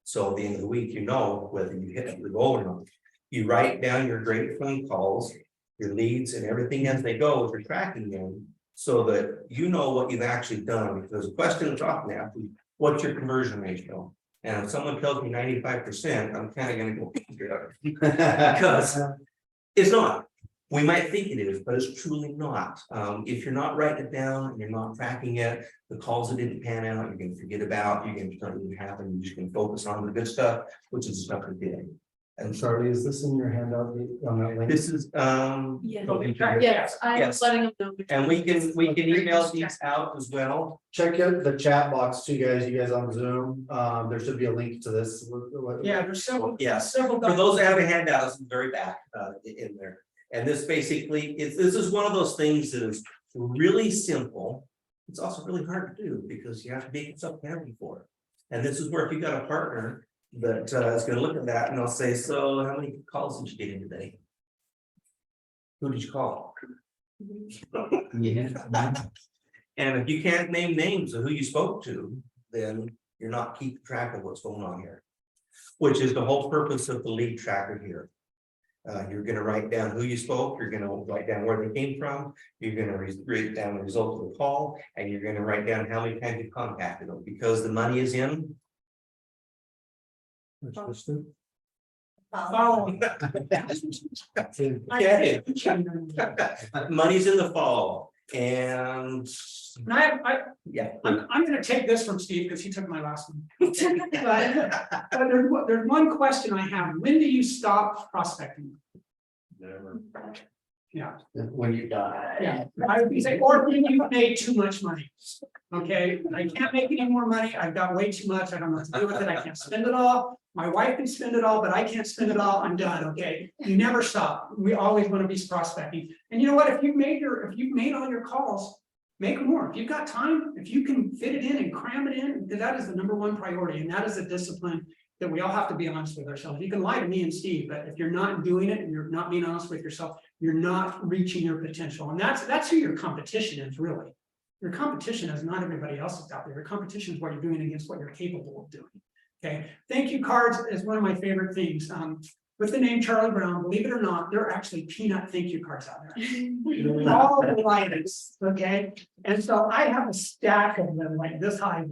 So at the end of the week, you know whether you hit your goal or not. You write down your great phone calls, your leads, and everything as they go, you're tracking them, so that you know what you've actually done. Because the question is often asked, what's your conversion ratio? And if someone tells me 95%, I'm kind of gonna go because it's not. We might think it is, but it's truly not. If you're not writing it down and you're not tracking it, the calls that didn't pan out, you're gonna forget about, you're gonna start to happen, you're just gonna focus on the good stuff, which is the stuff that did. And Charlie, is this in your handout on that link? This is, Yes, I'm Yes. letting them know. and we can email these out as well. Check out the chat box too, you guys on Zoom. There should be a link to this. Yeah, there's several. Yes. Several. For those that have a handout, it's in the very back in there. And this basically this is one of those things that is really simple. It's also really hard to do because you have to make yourself accountable for it. And this is where if you've got a partner that is going to look at that and they'll say, so how many calls did you get in today? Who did you call? And if you can't name names of who you spoke to, then you're not keeping track of what's going on here, which is the whole purpose of the lead tracker here. You're going to write down who you spoke, you're going to write down where they came from, you're going to write down the result of the call, and you're going to write down how many times you contacted them, because the money is in Follow. Okay. Money's in the fall and And I, yeah. I'm gonna take this from Steve because he took my last one. But there's one question I have. When do you stop prospecting? Never. Yeah, When you die. yeah. I would say, or when you made too much money. Okay, I can't make any more money. I've got way too much. I don't know what to do with it. I can't spend it all. My wife can spend it all, but I can't spend it all. I'm done. Okay, you never stop. We always want to be prospecting. And you know what? If you've made all your calls, make more. If you've got time, if you can fit it in and cram it in, that is the #1 priority. And that is a discipline that we all have to be honest with ourselves. You can lie to me and Steve, but if you're not doing it and you're not being honest with yourself, you're not reaching your potential. And that's who your competition is, really. Your competition is not everybody else that's out there. Your competition is what you're doing against what you're capable of doing. Okay, thank you cards is one of my favorite things. With the name Charlie Brown, believe it or not, there are actually peanut thank you cards out there. All the lightest, okay? And so I have a stack of them like this high,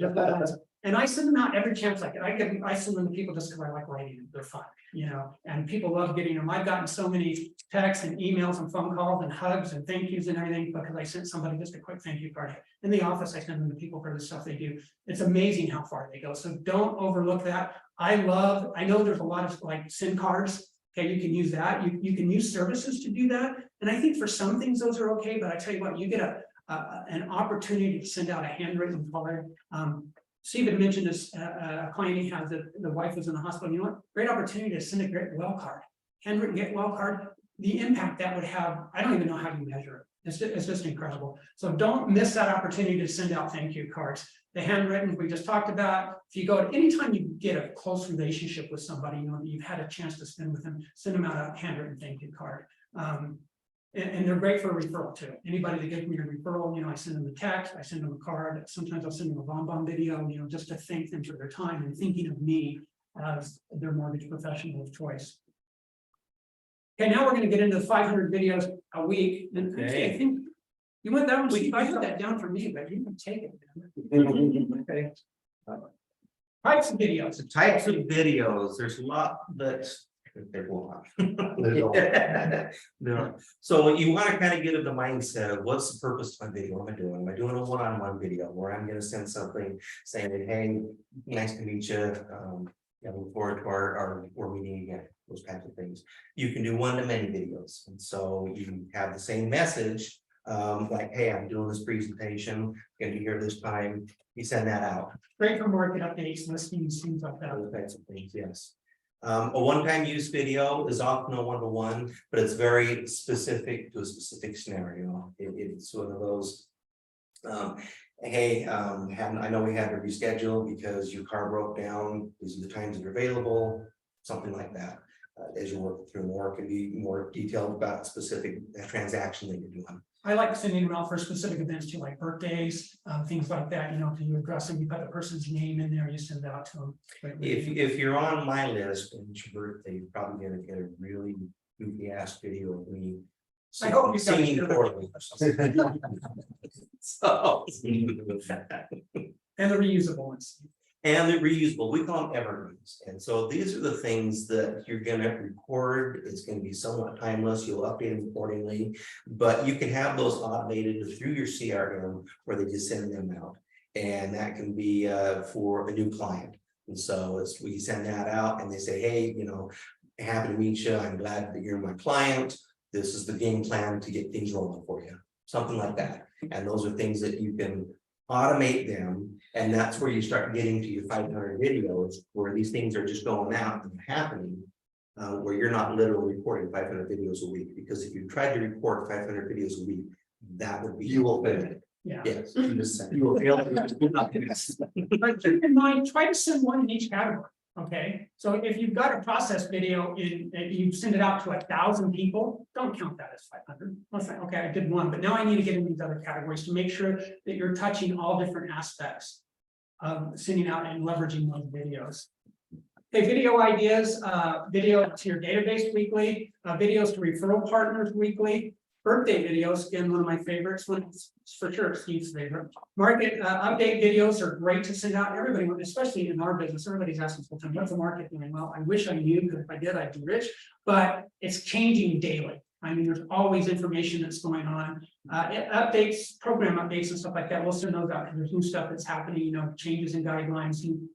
and I send them out every chance I get. I send them to people just because I like writing them. They're fun, you know, and people love getting them. I've gotten so many texts and emails and phone calls and hugs and thank yous and everything because I sent somebody just a quick thank you card. In the office, I send them to people for the stuff they do. It's amazing how far they go. So don't overlook that. I know there's a lot of like SIM cards. Okay, you can use that. You can use services to do that. And I think for some things those are okay, but I tell you what, you get an opportunity to send out a handwritten card. Steve had mentioned this, a client he has that the wife was in the hospital. You know what? Great opportunity to send a get well card, handwritten get well card. The impact that would have, I don't even know how you measure it. It's just incredible. So don't miss that opportunity to send out thank you cards. The handwritten we just talked about. If you go anytime you get a close relationship with somebody, you know that you've had a chance to spend with them, send them out a handwritten thank you card. And they're great for a referral too. Anybody that gives me a referral, you know, I send them a text, I send them a card. Sometimes I'll send them a bonbon video, you know, just to thank them for their time and thinking of me as their mortgage professional of choice. Okay, now we're going to get into 500 videos a week. And actually, I think you went that one. Steve, I put that down for me, but you can take it. Okay. Types of videos. The types of videos, there's a lot, but there's a lot. No. So you want to kind of get into the mindset of what's the purpose of my video? What am I doing? Am I doing a one-on-one video where I'm going to send something saying, hey, nice to meet you. I look forward to our meeting again, those kinds of things. You can do one-to-many videos. And so you have the same message, like, hey, I'm doing this presentation, going to be here this time. You send that out. Great for market updates, listings, things like that. Those kinds of things, yes. A one-time use video is often a one-to-one, but it's very specific to a specific scenario. It's one of those, hey, I know we had to reschedule because your car broke down. These are the times that are available, something like that. As you work through more, it can be more detailed about specific transaction that you're doing. I like sending them out for specific events too, like birthdays, things like that. You know, can you address them? You put the person's name in there, you send it out to them. If you're on my list and it's your birthday, you're probably gonna get a really goofy ass video of me. I hope you've got singing it. poorly. So. And the reusable ones. And they're reusable. We call them evergreens. And so these are the things that you're gonna record. It's gonna be somewhat timeless. You'll update them accordingly, but you can have those automated through your CRM where they just send them out. And that can be for a new client. And so we send that out and they say, hey, you know, happy to meet you. I'm glad that you're my client. This is the game plan to get things rolling for you. Something like that. And those are things that you can automate them. And that's where you start getting to your 500 videos where these things are just going out and happening, where you're not literally recording 500 videos a week. Because if you tried to record 500 videos a week, that would be. You will fail. Yeah. Yes. You will fail. But keep in mind, try to send one in each category. Okay, so if you've got a process video and you send it out to 1,000 people, don't count that as 500. Let's say, okay, I did one, but now I need to get into these other categories to make sure that you're touching all different aspects of sending out and leveraging those videos. Okay, video ideas, video to your database weekly, videos to referral partners weekly. Birthday videos, again, one of my favorites, one's for sure Steve's favorite. Market update videos are great to send out, everybody, especially in our business, everybody's asking full time, what's the market doing? Well, I wish I knew, because if I did, I'd be rich, but it's changing daily. I mean, there's always information that's going on. It updates, program updates and stuff like that. We'll send those out because there's new stuff that's happening, you know, changes in guidelines, new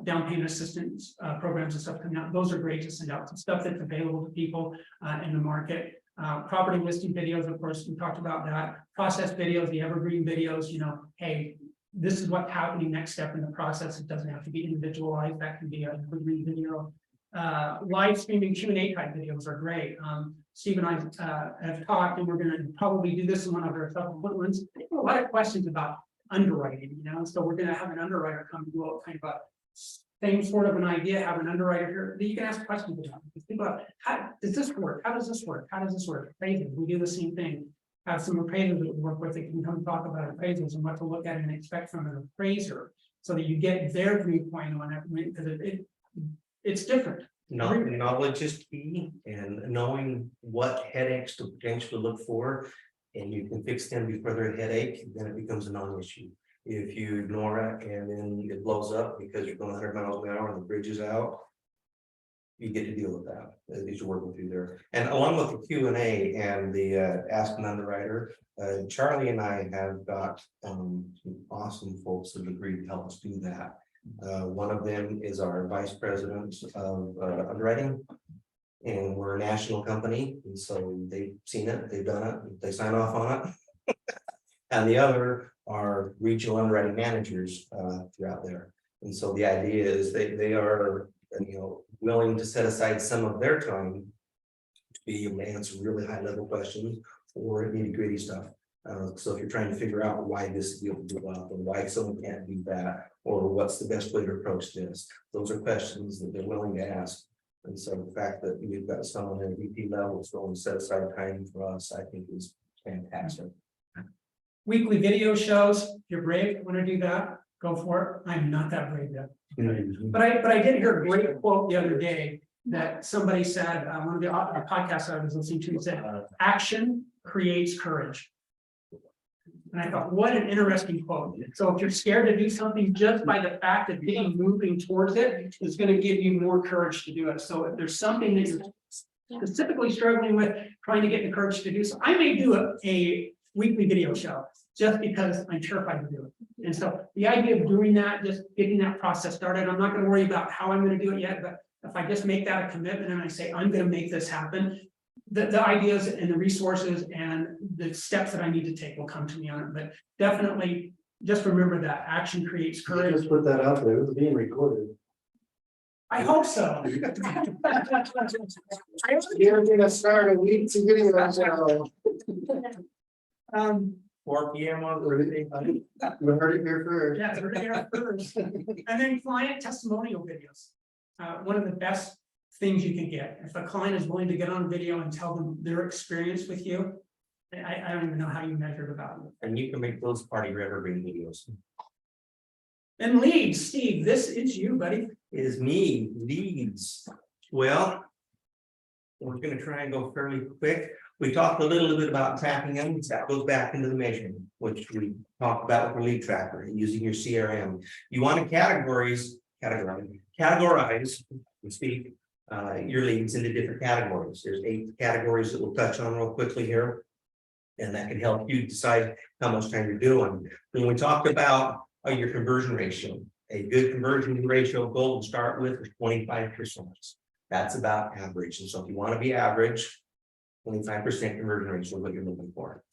down payment assistance programs and stuff coming out. Those are great to send out. Some stuff that's available to people in the market. Property listing videos, of course, we talked about that. Process videos, the evergreen videos, you know, hey, this is what's happening next step in the process. It doesn't have to be individualized. That can be an evergreen video. Live streaming Q&A type videos are great. Steve and I have talked, and we're going to probably do this in one of our subsequent ones. A lot of questions about underwriting, you know, so we're going to have an underwriter come and do a kind of a same sort of an idea, have an underwriter here that you can ask questions about. Think about, how does this work? How does this work? How does this work? Appraisals, we do the same thing. Have some appraisers that we work with that can come talk about appraisals and what to look at and expect from an appraiser, so that you get their viewpoint on it, because it's different. Knowledge is key, and knowing what headaches to potentially look for, and you can fix them before they're a headache, then it becomes a non-issue. If you ignore it and then it blows up because you're going 100 miles an hour and the bridge is out, you get to deal with that as you're working through there. And along with the Q&A and the Ask an Underwriter, Charlie and I have got some awesome folks that agreed to help us do that. One of them is our vice president of underwriting, and we're a national company, and so they've seen it, they've done it, they sign off on it. And the other are regional underwriting managers throughout there. And so the idea is they are, you know, willing to set aside some of their time to be able to answer really high level questions or nitty gritty stuff. So if you're trying to figure out why this deal will do up, or why someone can't do that, or what's the best way to approach this, those are questions that they're willing to ask. And so the fact that we've got someone at VP level that's willing to set aside time for us, I think is fantastic. Weekly video shows. If you're brave, want to do that, go for it. I'm not that brave yet. But I did hear a great quote the other day that somebody said, one of the podcasts I was listening to said, action creates courage. And I thought, what an interesting quote. So if you're scared to do something, just by the fact of being moving towards it is going to give you more courage to do it. So if there's something that you're specifically struggling with, trying to get the courage to do so, I may do a weekly video show just because I'm terrified to do it. And so the idea of doing that, just getting that process started, I'm not going to worry about how I'm going to do it yet, but if I just make that a commitment and I say, I'm going to make this happen, the ideas and the resources and the steps that I need to take will come to me on it. But definitely just remember that action creates courage. Just put that out there, it's being recorded. I hope so. You're gonna start a week to video. 4 p.m. on Thursday. We heard it here first. Yeah, we're there first. And then client testimonial videos. One of the best things you can get. If a client is willing to get on video and tell them their experience with you, I don't even know how you measure the value. And you can make those party evergreen videos. And leads, Steve, this is you, buddy. It is me, leads. Well, we're going to try and go fairly quick. We talked a little bit about tracking them. That goes back into the measurement, which we talked about with lead tracker using your CRM. You want to categorize, speak, your leads into different categories. There's 8 categories that we'll touch on real quickly here. And that can help you decide how much time you're doing. When we talked about your conversion ratio, a good conversion ratio goal to start with is 25%. That's about average. And so if you want to be average, 25% conversion ratio is what you're looking for.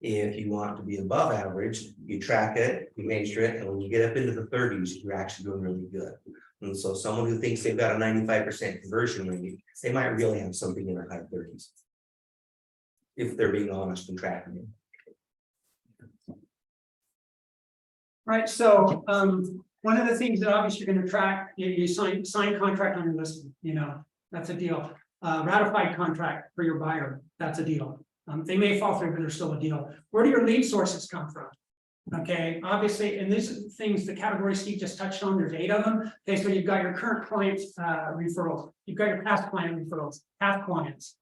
If you want to be above average, you track it, you measure it, and when you get up into the 30s, you're actually doing really good. And so someone who thinks they've got a 95% conversion rate, they might really have something in their high 30s. If they're being honest and tracking it. Right, so one of the things that obviously you're going to track, you sign contract on your listing, you know, that's a deal. Ratified contract for your buyer, that's a deal. They may fall through, but they're still a deal. Where do your lead sources come from? Okay, obviously, and these are things, the categories Steve just touched on, there's 8 of them. Okay, so you've got your current clients referrals, you've got your past client referrals, past clients.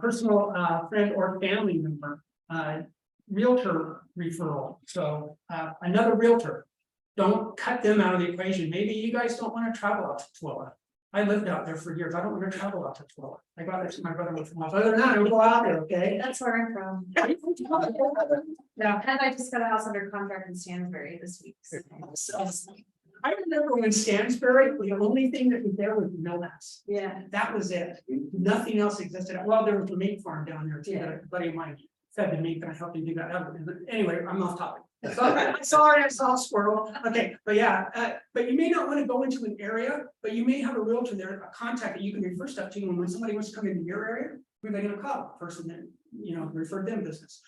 personal friend or family member, realtor referral. So another realtor, don't cut them out of the equation. Maybe you guys don't want to travel out to Twilla. I lived out there for years. I don't want to travel out to Twilla. I got there to my brother from off. Other than that, I would go out there, okay? That's where I'm from. Yeah. And I just got a house under contract in Stansbury this week. So. I remember when Stansbury, the only thing that was there was Limitless. Yeah. That was it. Nothing else existed. Well, there was a meat farm down there too, that a buddy of mine fed the meat, and I helped him do that. Anyway, I'm off topic. So I saw a squirrel. Okay, but yeah, but you may not want to go into an area, but you may have a realtor there, a contact that you can refer stuff to. And when somebody wants to come into your area, who are they gonna call? Person that, referred them business.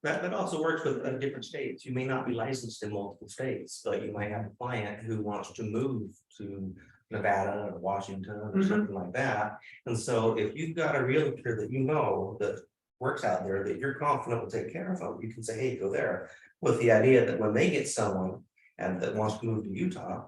That also works with different states. You may not be licensed in multiple states, but you might have a client who wants to move to Nevada or Washington or something like that. And so if you've got a realtor that that works out there that you're confident will take care of them, you can say, hey, go there. With the idea that when they get someone and that wants to move to Utah,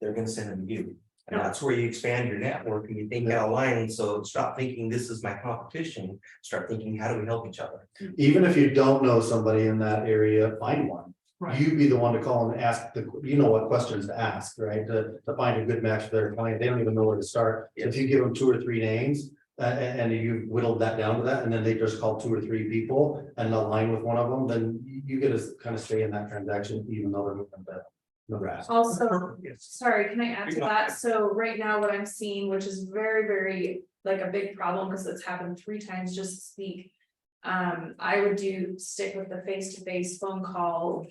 they're gonna send them to you. And that's where you expand your network and you think out of line. So stop thinking this is my competition. Start thinking, how do we help each other? Even if you don't know somebody in that area, find one. Right. You be the one to call and ask what questions to ask, right? To find a good match for their client. They don't even know where to start. So if you give them 2 or 3 names, and you whittled that down to that, and then they just call 2 or 3 people and align with one of them, then you get to kind of stay in that transaction, even though they're moving to Nebraska. Also, sorry, can I add to that? So right now what I'm seeing, which is very, very like a big problem because it's happened 3 times just this week. I would stick with the face-to-face phone call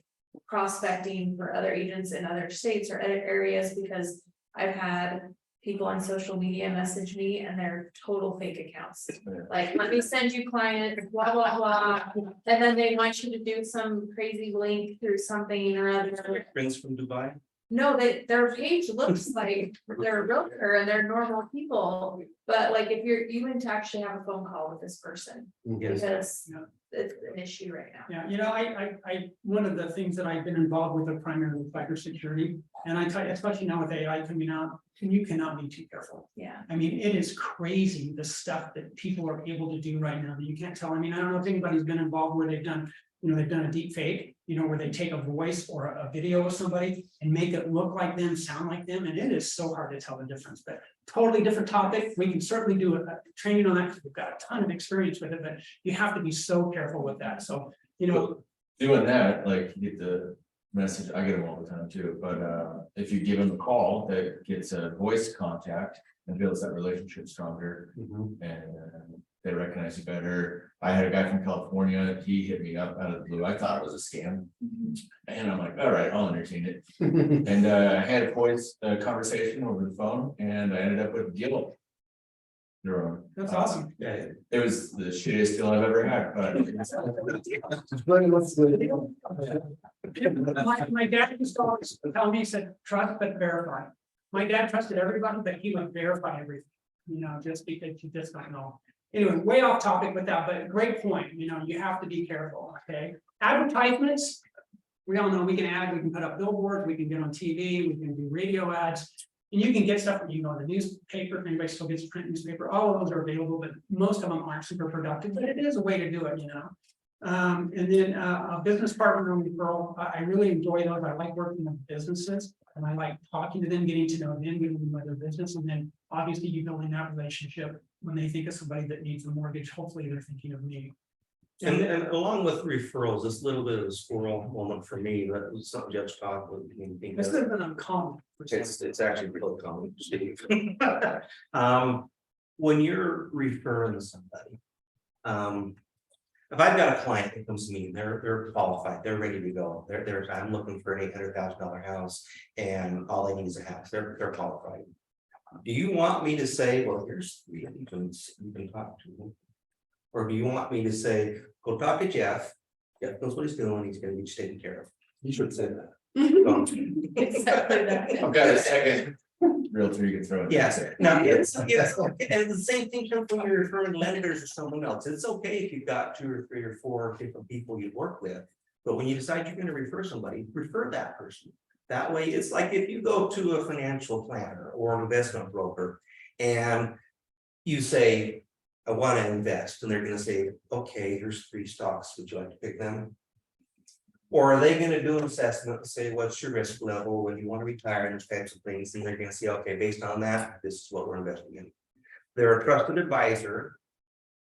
prospecting for other agents in other states or other areas, because I've had people on social media message me and they're total fake accounts. Like, let me send you clients, blah, blah, blah. And then they want you to do some crazy link through something or other. Friends from Dubai. No, their page looks like they're a realtor and they're normal people, but like if you want to actually have a phone call with this person, because it's an issue right now. Yeah, I one of the things that I've been involved with are primarily cybersecurity, and I tell you, especially now with AI coming out, you cannot be too careful. Yeah. I mean, it is crazy the stuff that people are able to do right now that you can't tell. I mean, I don't know if anybody's been involved where they've done a deep fake, where they take a voice or a video of somebody and make it look like them, sound like them, and it is so hard to tell the difference. But totally different topic. We can certainly do a training on that because we've got a ton of experience with it, but you have to be so careful with that. So, doing that, like you get the message, I get them all the time too, but if you give them a call that gets a voice contact and builds that relationship stronger, and they recognize you better. I had a guy from California, he hit me up out of the blue. I thought it was a scam. And I'm like, all right, I'll entertain it. And I had a voice conversation over the phone and I ended up with Gil. that's awesome. Yeah. It was the shittiest deal I've ever had, but My dad used to always tell me, he said, trust but verify. My dad trusted everybody, but he would verify everything, just because you just don't know. Anyway, way off topic with that, but great point, you have to be careful, okay? Advertisements, we all know we can put up billboards, we can get on TV, we can do radio ads. And you can get stuff from, the newspaper, if anybody still gets print newspaper, all of those are available, but most of them aren't super productive, but it is a way to do it, And then a business partner referral, I really enjoy those. I like working with businesses and I like talking to them, getting to know them, getting to know their business. And then obviously you building that relationship when they think of somebody that needs a mortgage, hopefully they're thinking of me. And along with referrals, this little bit of a squirrel moment for me, that was something Judge talked with. This has been uncommon. It's actually really common, Steve. When you're referring somebody, if I've got a client that comes to me, they're qualified, they're ready to go. I'm looking for an $800,000 house and all I need is a house. They're qualified. Do you want me to say, well, here's, you can talk to them? Or do you want me to say, go talk to Jeff? Jeff knows what he's doing. He's gonna get you taken care of. You should say that. Exactly that. I've got a second realtor you can throw in. Yes, now it's and the same thing comes when you're referring lenders or someone else. It's okay if you've got 2 or 3 or 4 different people you work with, but when you decide you're going to refer somebody, refer that person. That way, it's like if you go to a financial planner or an investment broker and you say, I want to invest, and they're gonna say, okay, here's 3 stocks, would you like to pick them? Or are they gonna do an assessment and say, what's your risk level, when you want to retire, and those types of things, and they're gonna say, okay, based on that, this is what we're investing in. They're a trusted advisor,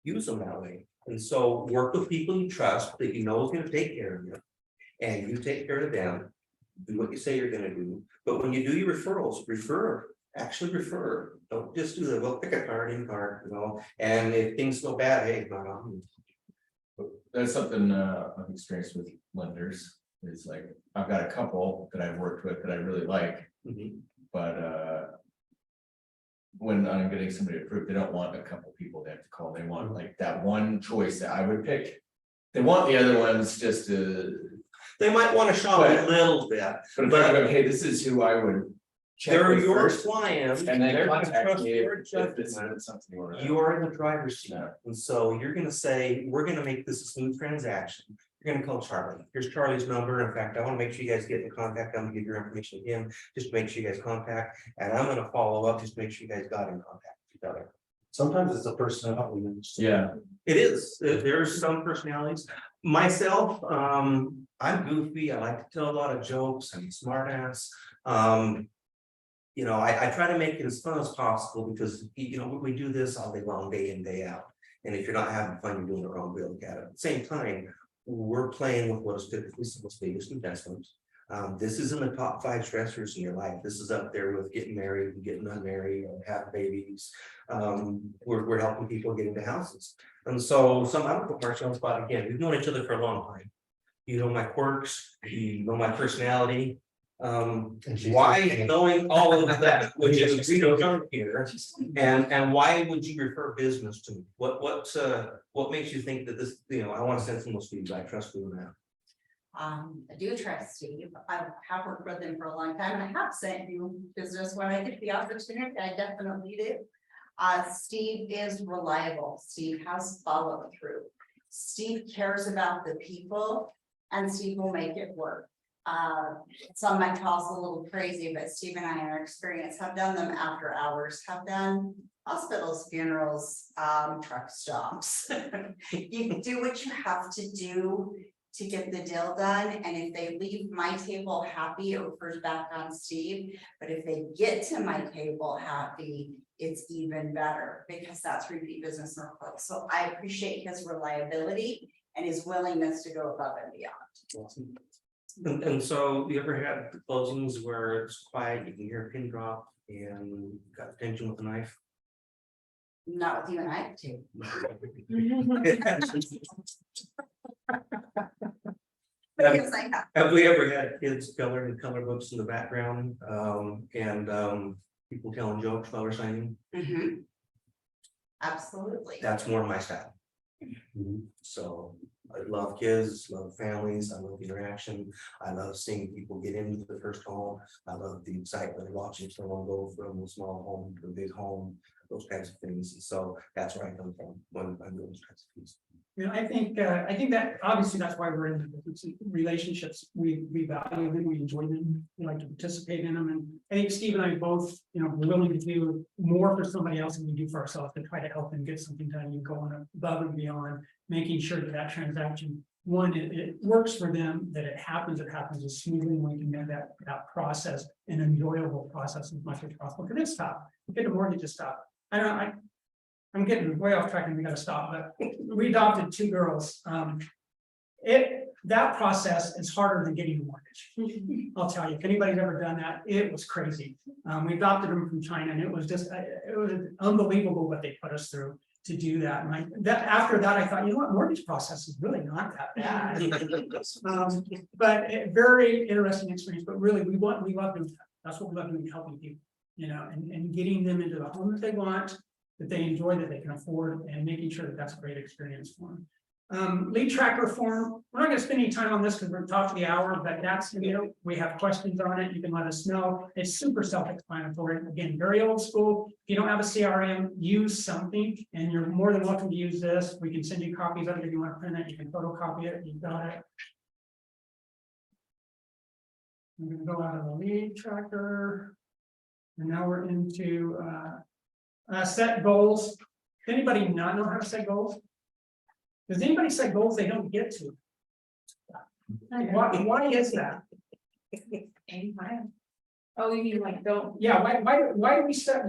use them that way, and so work with people you trust, that you know is gonna take care of you. And you take care of them, do what you say you're gonna do, but when you do your referrals, actually refer, don't just do the, well, pick a card, you know, and if things go bad, hey, not on. That's something I've experienced with lenders, is like, I've got a couple that I've worked with that I really like, but when I'm getting somebody approved, they don't want a couple people they have to call, they want like that one choice that I would pick. They want the other ones just to. They might wanna shop a little bit, But if I go, hey, this is who I would. check they're with your first, clients, And then they're gonna contact trust me your if this judgment. is something you want to. You are in the driver's seat, Yeah. and so you're gonna say, we're gonna make this a smooth transaction. You're gonna call Charlie, here's Charlie's number, in fact, I wanna make sure you guys get in contact, I'm gonna give your information to him, just to make sure you guys contact, and I'm gonna follow up, just to make sure you guys got in contact with each other. Sometimes it's a personality. Yeah, It is, there's some personalities, myself, I'm goofy, I like to tell a lot of jokes, I'm a smart ass. You know, I try to make it as fun as possible, because, you know, we do this all day long, day in, day out. And if you're not having fun, you're doing it wrong, we look at it. At the same time, we're playing with what is typically someone's biggest investment. This is in the top 5 stressors in your life. This is up there with getting married and getting unmarried and having babies. We're helping people get into houses. And so I would put Marchant on the spot again. We've known each other for a long time. You know my quirks, you know my personality. Why, knowing all of that, would you come here? And why would you refer business to me? What makes you think that this, you know, I want to send someone to you, I trust you now. I do trust Steve. I have worked with him for a long time, and I have sent you business when I get the opportunity. I definitely do. Steve is reliable. Steve has follow through. Steve cares about the people, and Steve will make it work. Some might call us a little crazy, but Steve and I, in our experience, have done them after hours, have done hospitals, funerals, truck stops. You do what you have to do to get the deal done, and if they leave my table happy, it refers back on Steve. But if they get to my table happy, it's even better, because that's repeat business in our close. So I appreciate his reliability and his willingness to go above and beyond. And so you ever had closings where it's quiet, you can hear a pin drop and got attention with a knife? Not with you and I too. Because I have. Have we ever had kids coloring color books in the background, and people telling jokes while we're signing? Mhm. Absolutely. That's more my style. So I love kids, love families, I love the interaction, I love seeing people get into the first home. I love the excitement of watching someone go from a small home to a big home, those kinds of things. And so that's where I come from when I'm doing those kinds of things. You know, I think that obviously that's why we're in the relationships. We value them, we enjoy them, we like to participate in them. And I think Steve and I both, you know, we're willing to do more for somebody else than we do for ourselves to try to help them get something done. You go on above and beyond, making sure that that transaction, one, it works for them, that it happens as smoothly, and we can make that process an enjoyable process as much as possible. Because it's tough. Get a mortgage is tough. I'm getting way off track and we gotta stop, but we adopted 2 girls. That process is harder than getting a mortgage. I'll tell you, if anybody's ever done that, it was crazy. We adopted them from China, and it was just, it was unbelievable what they put us through to do that. And after that, I thought, you know what, mortgage process is really not that bad. But very interesting experience, but really we love doing that. That's what we love doing, helping people, you know, and getting them into the home that they want, that they enjoy, that they can afford, and making sure that that's a great experience for them. Lead tracker form, we're not gonna spend any time on this because we're top of the hour, but that's, you know, we have questions on it, you can let us know. It's super self-explanatory, again, very old school. If you don't have a CRM, use something, and you're more than welcome to use this. We can send you copies of it if you want to print it, you can photocopy it, you've got it. I'm gonna go out of the lead tracker. And now we're into set goals. Anybody not know how to set goals? Does anybody set goals they don't get to? Why is that? Oh, you mean like don't, Yeah, why do we set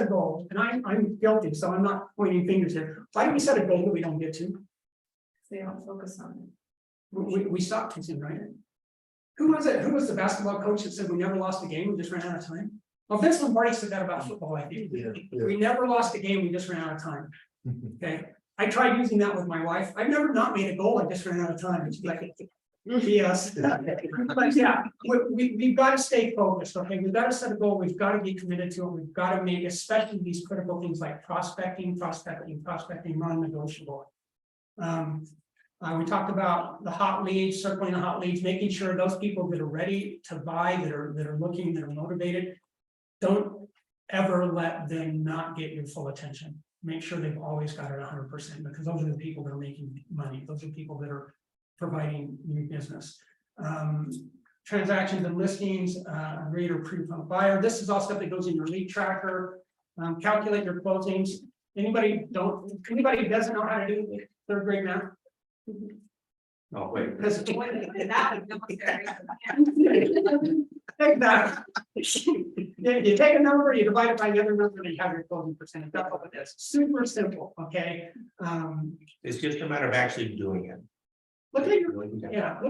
a goal? And I'm guilty, so I'm not pointing fingers here. Why do we set a goal that we don't get to? they don't focus on it. We stop teaching, right? Who was it? Who was the basketball coach that said we never lost a game, we just ran out of time? Well, Vince Lombardi said that about football, I think. We never lost a game, we just ran out of time. Okay, I tried using that with my wife. I've never not made a goal, I just ran out of time. It's like, yes. But yeah, we've got to stay focused, okay? We've got to set a goal, we've got to be committed to it, we've got to make, especially these critical things like prospecting, non-negotiable. We talked about the hot leads, circling the hot leads, making sure those people that are ready to buy, that are looking, that are motivated. Don't ever let them not get your full attention. Make sure they've always got it 100%, because those are the people that are making money. Those are people that are providing new business. Transactions and listings, rate or pre-fund buyer. This is all stuff that goes in your lead tracker. Calculate your closings. Anybody doesn't know how to do third grade math? Oh, wait. Because you take a number, you divide it by the other number, and you have your closing percentage. That's all it is. Super simple, okay? It's just a matter of actually doing it. Look at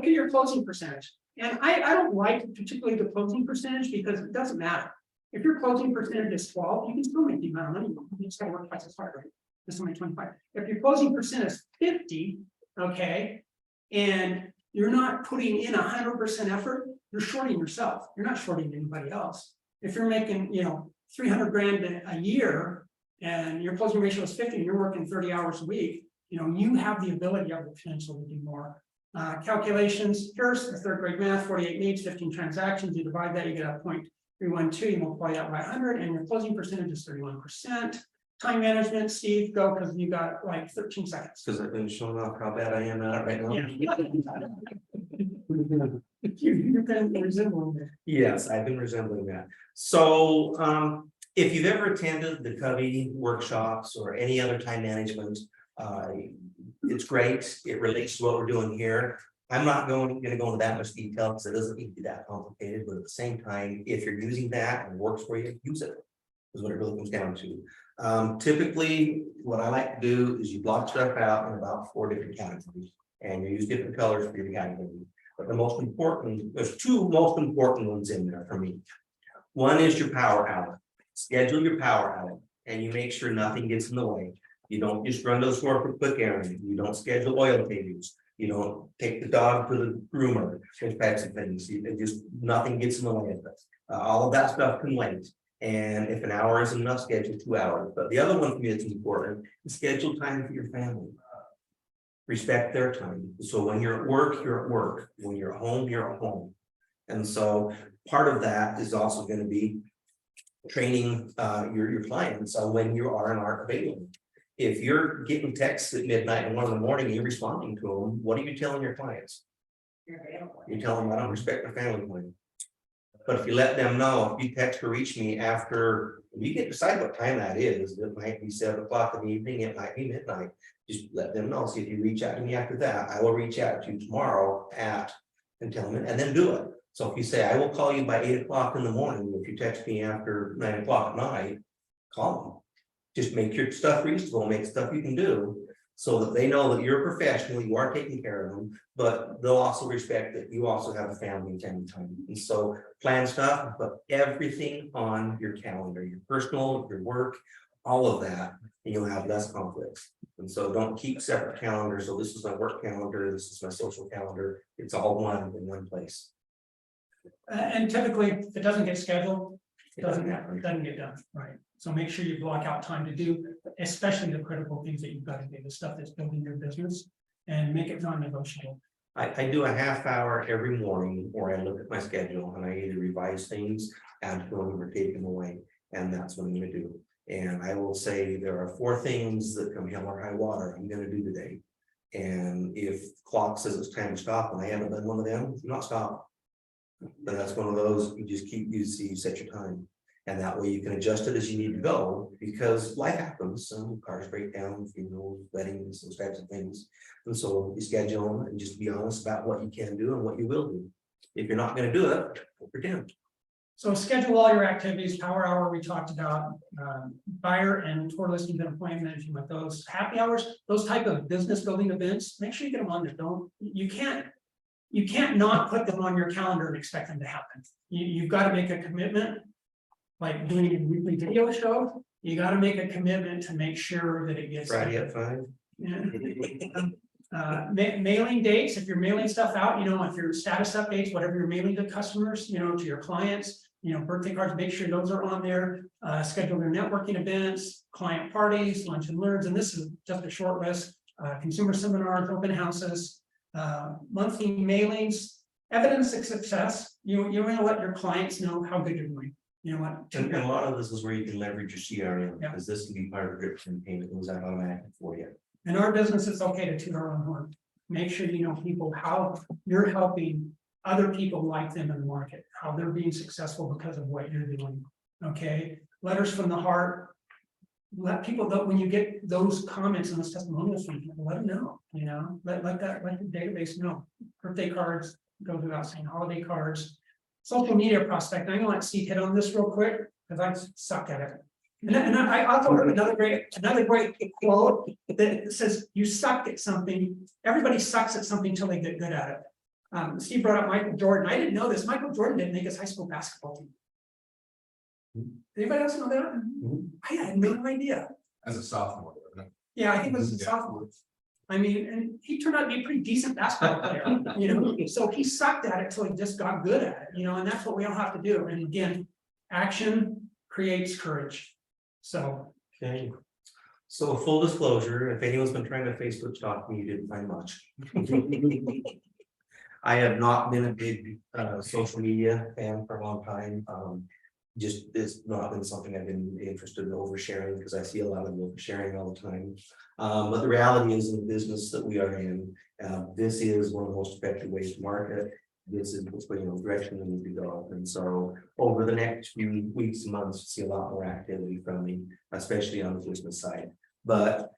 your closing percentage. And I don't like particularly the closing percentage because it doesn't matter. If your closing percentage is 12, you can still make the amount of money. You just gotta work twice as hard, right? This only 25. If your closing percent is 50, okay, and you're not putting in 100% effort, you're shorting yourself. You're not shorting anybody else. If you're making, 300 grand a year and your closing ratio is 50 and you're working 30 hours a week, you have the ability, of the potential to do more. Calculations, here's the third grade math, 48 leads, 15 transactions, you divide that, you get a 0.312, you multiply that by 100, and your closing percentage is 31%. Time management, Steve, go, because you got like 13 seconds. Because I've been showing off how bad I am at it right now. You've been resembling that. Yes, I've been resembling that. So if you've ever attended the Covey workshops or any other time management, it's great. It relates to what we're doing here. I'm not going to go into that much detail because it doesn't need to be that complicated, but at the same time, if you're using that and it works for you, use it, is what it really comes down to. Typically, what I like to do is you block stuff out in about 4 different categories, and you use different colors for your category. But there's 2 most important ones in there for me. One is your power outlet. Schedule your power outlet, and you make sure nothing gets in the way. You don't just run to the store for a quick errand. You don't schedule oil changes. You don't take the dog to the groomer, those types of things. Nothing gets in the way of it. All of that stuff can wait. And if an hour isn't enough, schedule 2 hours. But the other one for me that's important is schedule time for your family. Respect their time. So when you're at work, you're at work. When you're at home, you're at home. And so part of that is also going to be training your clients on when you are and aren't available. If you're getting texts at midnight and 1 in the morning, and you're responding to them, what are you telling your clients? You tell them I don't respect their family plan. But if you let them know, if you text or reach me after, you can decide what time that is. It might be 7 o'clock in the evening, it might be midnight. Just let them know. See, if you reach out to me after that, I will reach out to you tomorrow and tell them, and then do it. So if you say, I will call you by 8 o'clock in the morning, if you text me after 9 o'clock at night, call me. Just make your stuff reasonable, make stuff you can do, so that they know that you're a professional, you are taking care of them, but they'll also respect that you also have a family and time. And so plan stuff, but everything on your calendar, your personal, your work, all of that, and you'll have less conflicts. And so don't keep separate calendars. So this is my work calendar, this is my social calendar. It's all in one place. And typically, if it doesn't get scheduled, it doesn't get done, right? So make sure you block out time to do, especially the critical things that you've got to do, the stuff that's building your business, and make it non-negotiable. I do a half hour every morning, or I look at my schedule and I either revise things, add to them, or take them away, and that's what I'm going to do. And I will say there are 4 things that come hell or high water I'm going to do today. And if clock says it's time to stop and I haven't done one of them, I'm not stopping. But that's one of those, you just keep, you set your time. And that way you can adjust it as you need to go. because life happens, some cars break down, funerals, weddings, those types of things. And so you schedule them and just be honest about what you can do and what you will do. If you're not gonna do it, don't pretend. So schedule all your activities, power hour, we talked about, buyer and tour listing and appointment management, those happy hours, those type of business building events, make sure you get them on there. You can't not put them on your calendar and expect them to happen. You've got to make a commitment, like doing a weekly video show. You got to make a commitment to make sure that it gets. Friday at 5. Mailing dates, if you're mailing stuff out, if your status updates, whatever you're mailing to customers, to your clients, birthday cards, make sure those are on there. Schedule your networking events, client parties, lunch and learns, and this is just a short list. Consumer seminars, open houses, monthly mailings, evidence of success. You want to let your clients know how good you're doing. You know what? And a lot of this is where you can leverage your CRM, Yeah. because this can be part of drip campaign, it goes out automatically for you. In our business, it's okay to toot our own horn. Make sure you know people, how you're helping other people like them in the market, how they're being successful because of what you're doing. Okay, letters from the heart. Let people know when you get those comments and those testimonials from people, let them know, let the database know. Birthday cards, goes without saying, holiday cards, social media prospect. I'm gonna let Steve hit on this real quick, because I suck at it. And I also heard another great quote that says, you suck at something, everybody sucks at something until they get good at it. Steve brought up Michael Jordan. I didn't know this. Michael Jordan didn't make his high school basketball team. Anybody else know that? I had no idea. As a sophomore. Yeah, I think it was a sophomore. I mean, and he turned out to be a pretty decent basketball player, so he sucked at it until he just got good at it, and that's what we all have to do. And again, action creates courage. So. Okay. So full disclosure, if anyone's been trying to Facebook stalk me, you didn't find much. I have not been a big social media fan for a long time. Just it's not been something I've been interested in oversharing, because I see a lot of oversharing all the time. But the reality is, in the business that we are in, this is one of the most effective ways to market. This is the direction we need to go. And so over the next few weeks and months, see a lot more activity from me, especially on the business side. But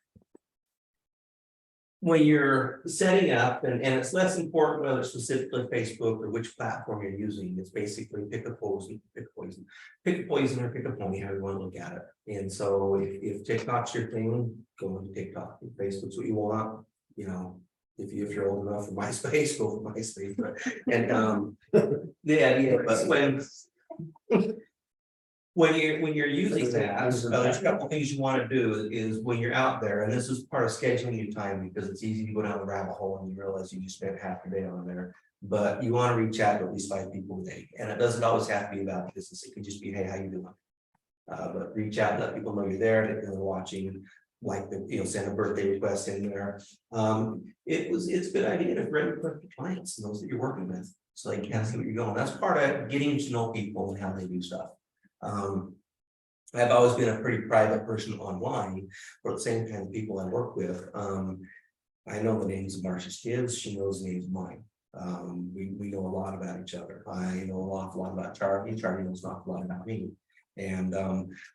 when you're setting up, and it's less important whether it's specifically Facebook or which platform you're using, it's basically pick a poison, or pick a pony, however you want to look at it. And so if TikTok's your thing, go into TikTok. If Facebook's what you want, if you're old enough for MySpace, go for MySpace. The idea, but when you're using that, there's a couple things you want to do is when you're out there, and this is part of scheduling your time, because it's easy to go down the rabbit hole and you realize you just spent half your day on there. But you want to reach out to at least 5 people a day, and it doesn't always have to be about business. It can just be, hey, how you doing? But reach out, let people know you're there, that you're watching. Send a birthday request in there. It's a good idea to bring clients and those that you're working with, so they can see what you're going. That's part of getting to know people and how they do stuff. I've always been a pretty private person online, but the same kind of people I work with. I know the names of Marcia's kids, she knows the names of mine. We know a lot about each other. I know an awful lot about Charlie knows an awful lot about me. And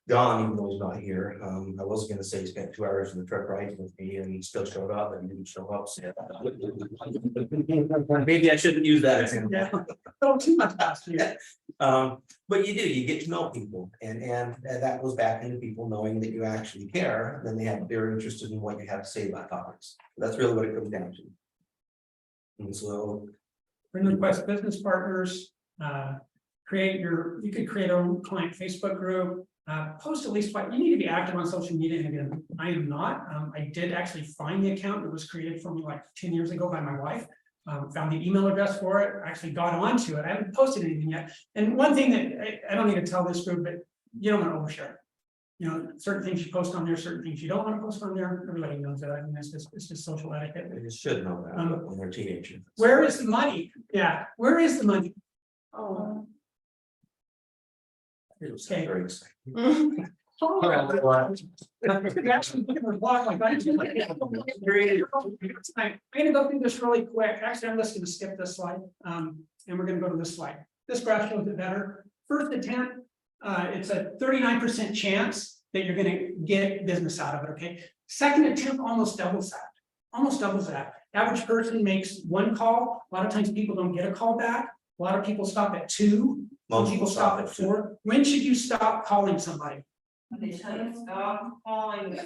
Don, even though he's not here, I was gonna say he spent 2 hours in the truck riding with me and he still showed up, and he didn't show up. So maybe I shouldn't use that example. Yeah. Don't too much past you. But you get to know people, and that goes back into people knowing that you actually care. Then they're interested in what you have to say about topics. That's really what it comes down to. And so, Friend request business partners. You could create a own client Facebook group, post at least you need to be active on social media. And again, I am not. I did actually find the account that was created for me like 10 years ago by my wife. Found the email address for it, actually got onto it. I haven't posted anything yet. And one thing that I don't need to tell this group, but you don't want to overshare. Certain things you post on there, certain things you don't want to post on there. Everybody knows that. I mean, it's just social etiquette. they just should know that when they're teenagers. Where is the money? Yeah, where is the money? Oh. It was Okay. very exciting. I'm gonna go through this really quick. Actually, I'm just gonna skip this slide. And we're gonna go to this slide. This graph shows it better. First attempt, it's a 39% chance that you're gonna get business out of it, okay? Second attempt almost doubles that, almost doubles that. Average person makes one call, a lot of times people don't get a call back. A lot of people stop at 2, most people stop at 4. When should you stop calling somebody? They should stop calling.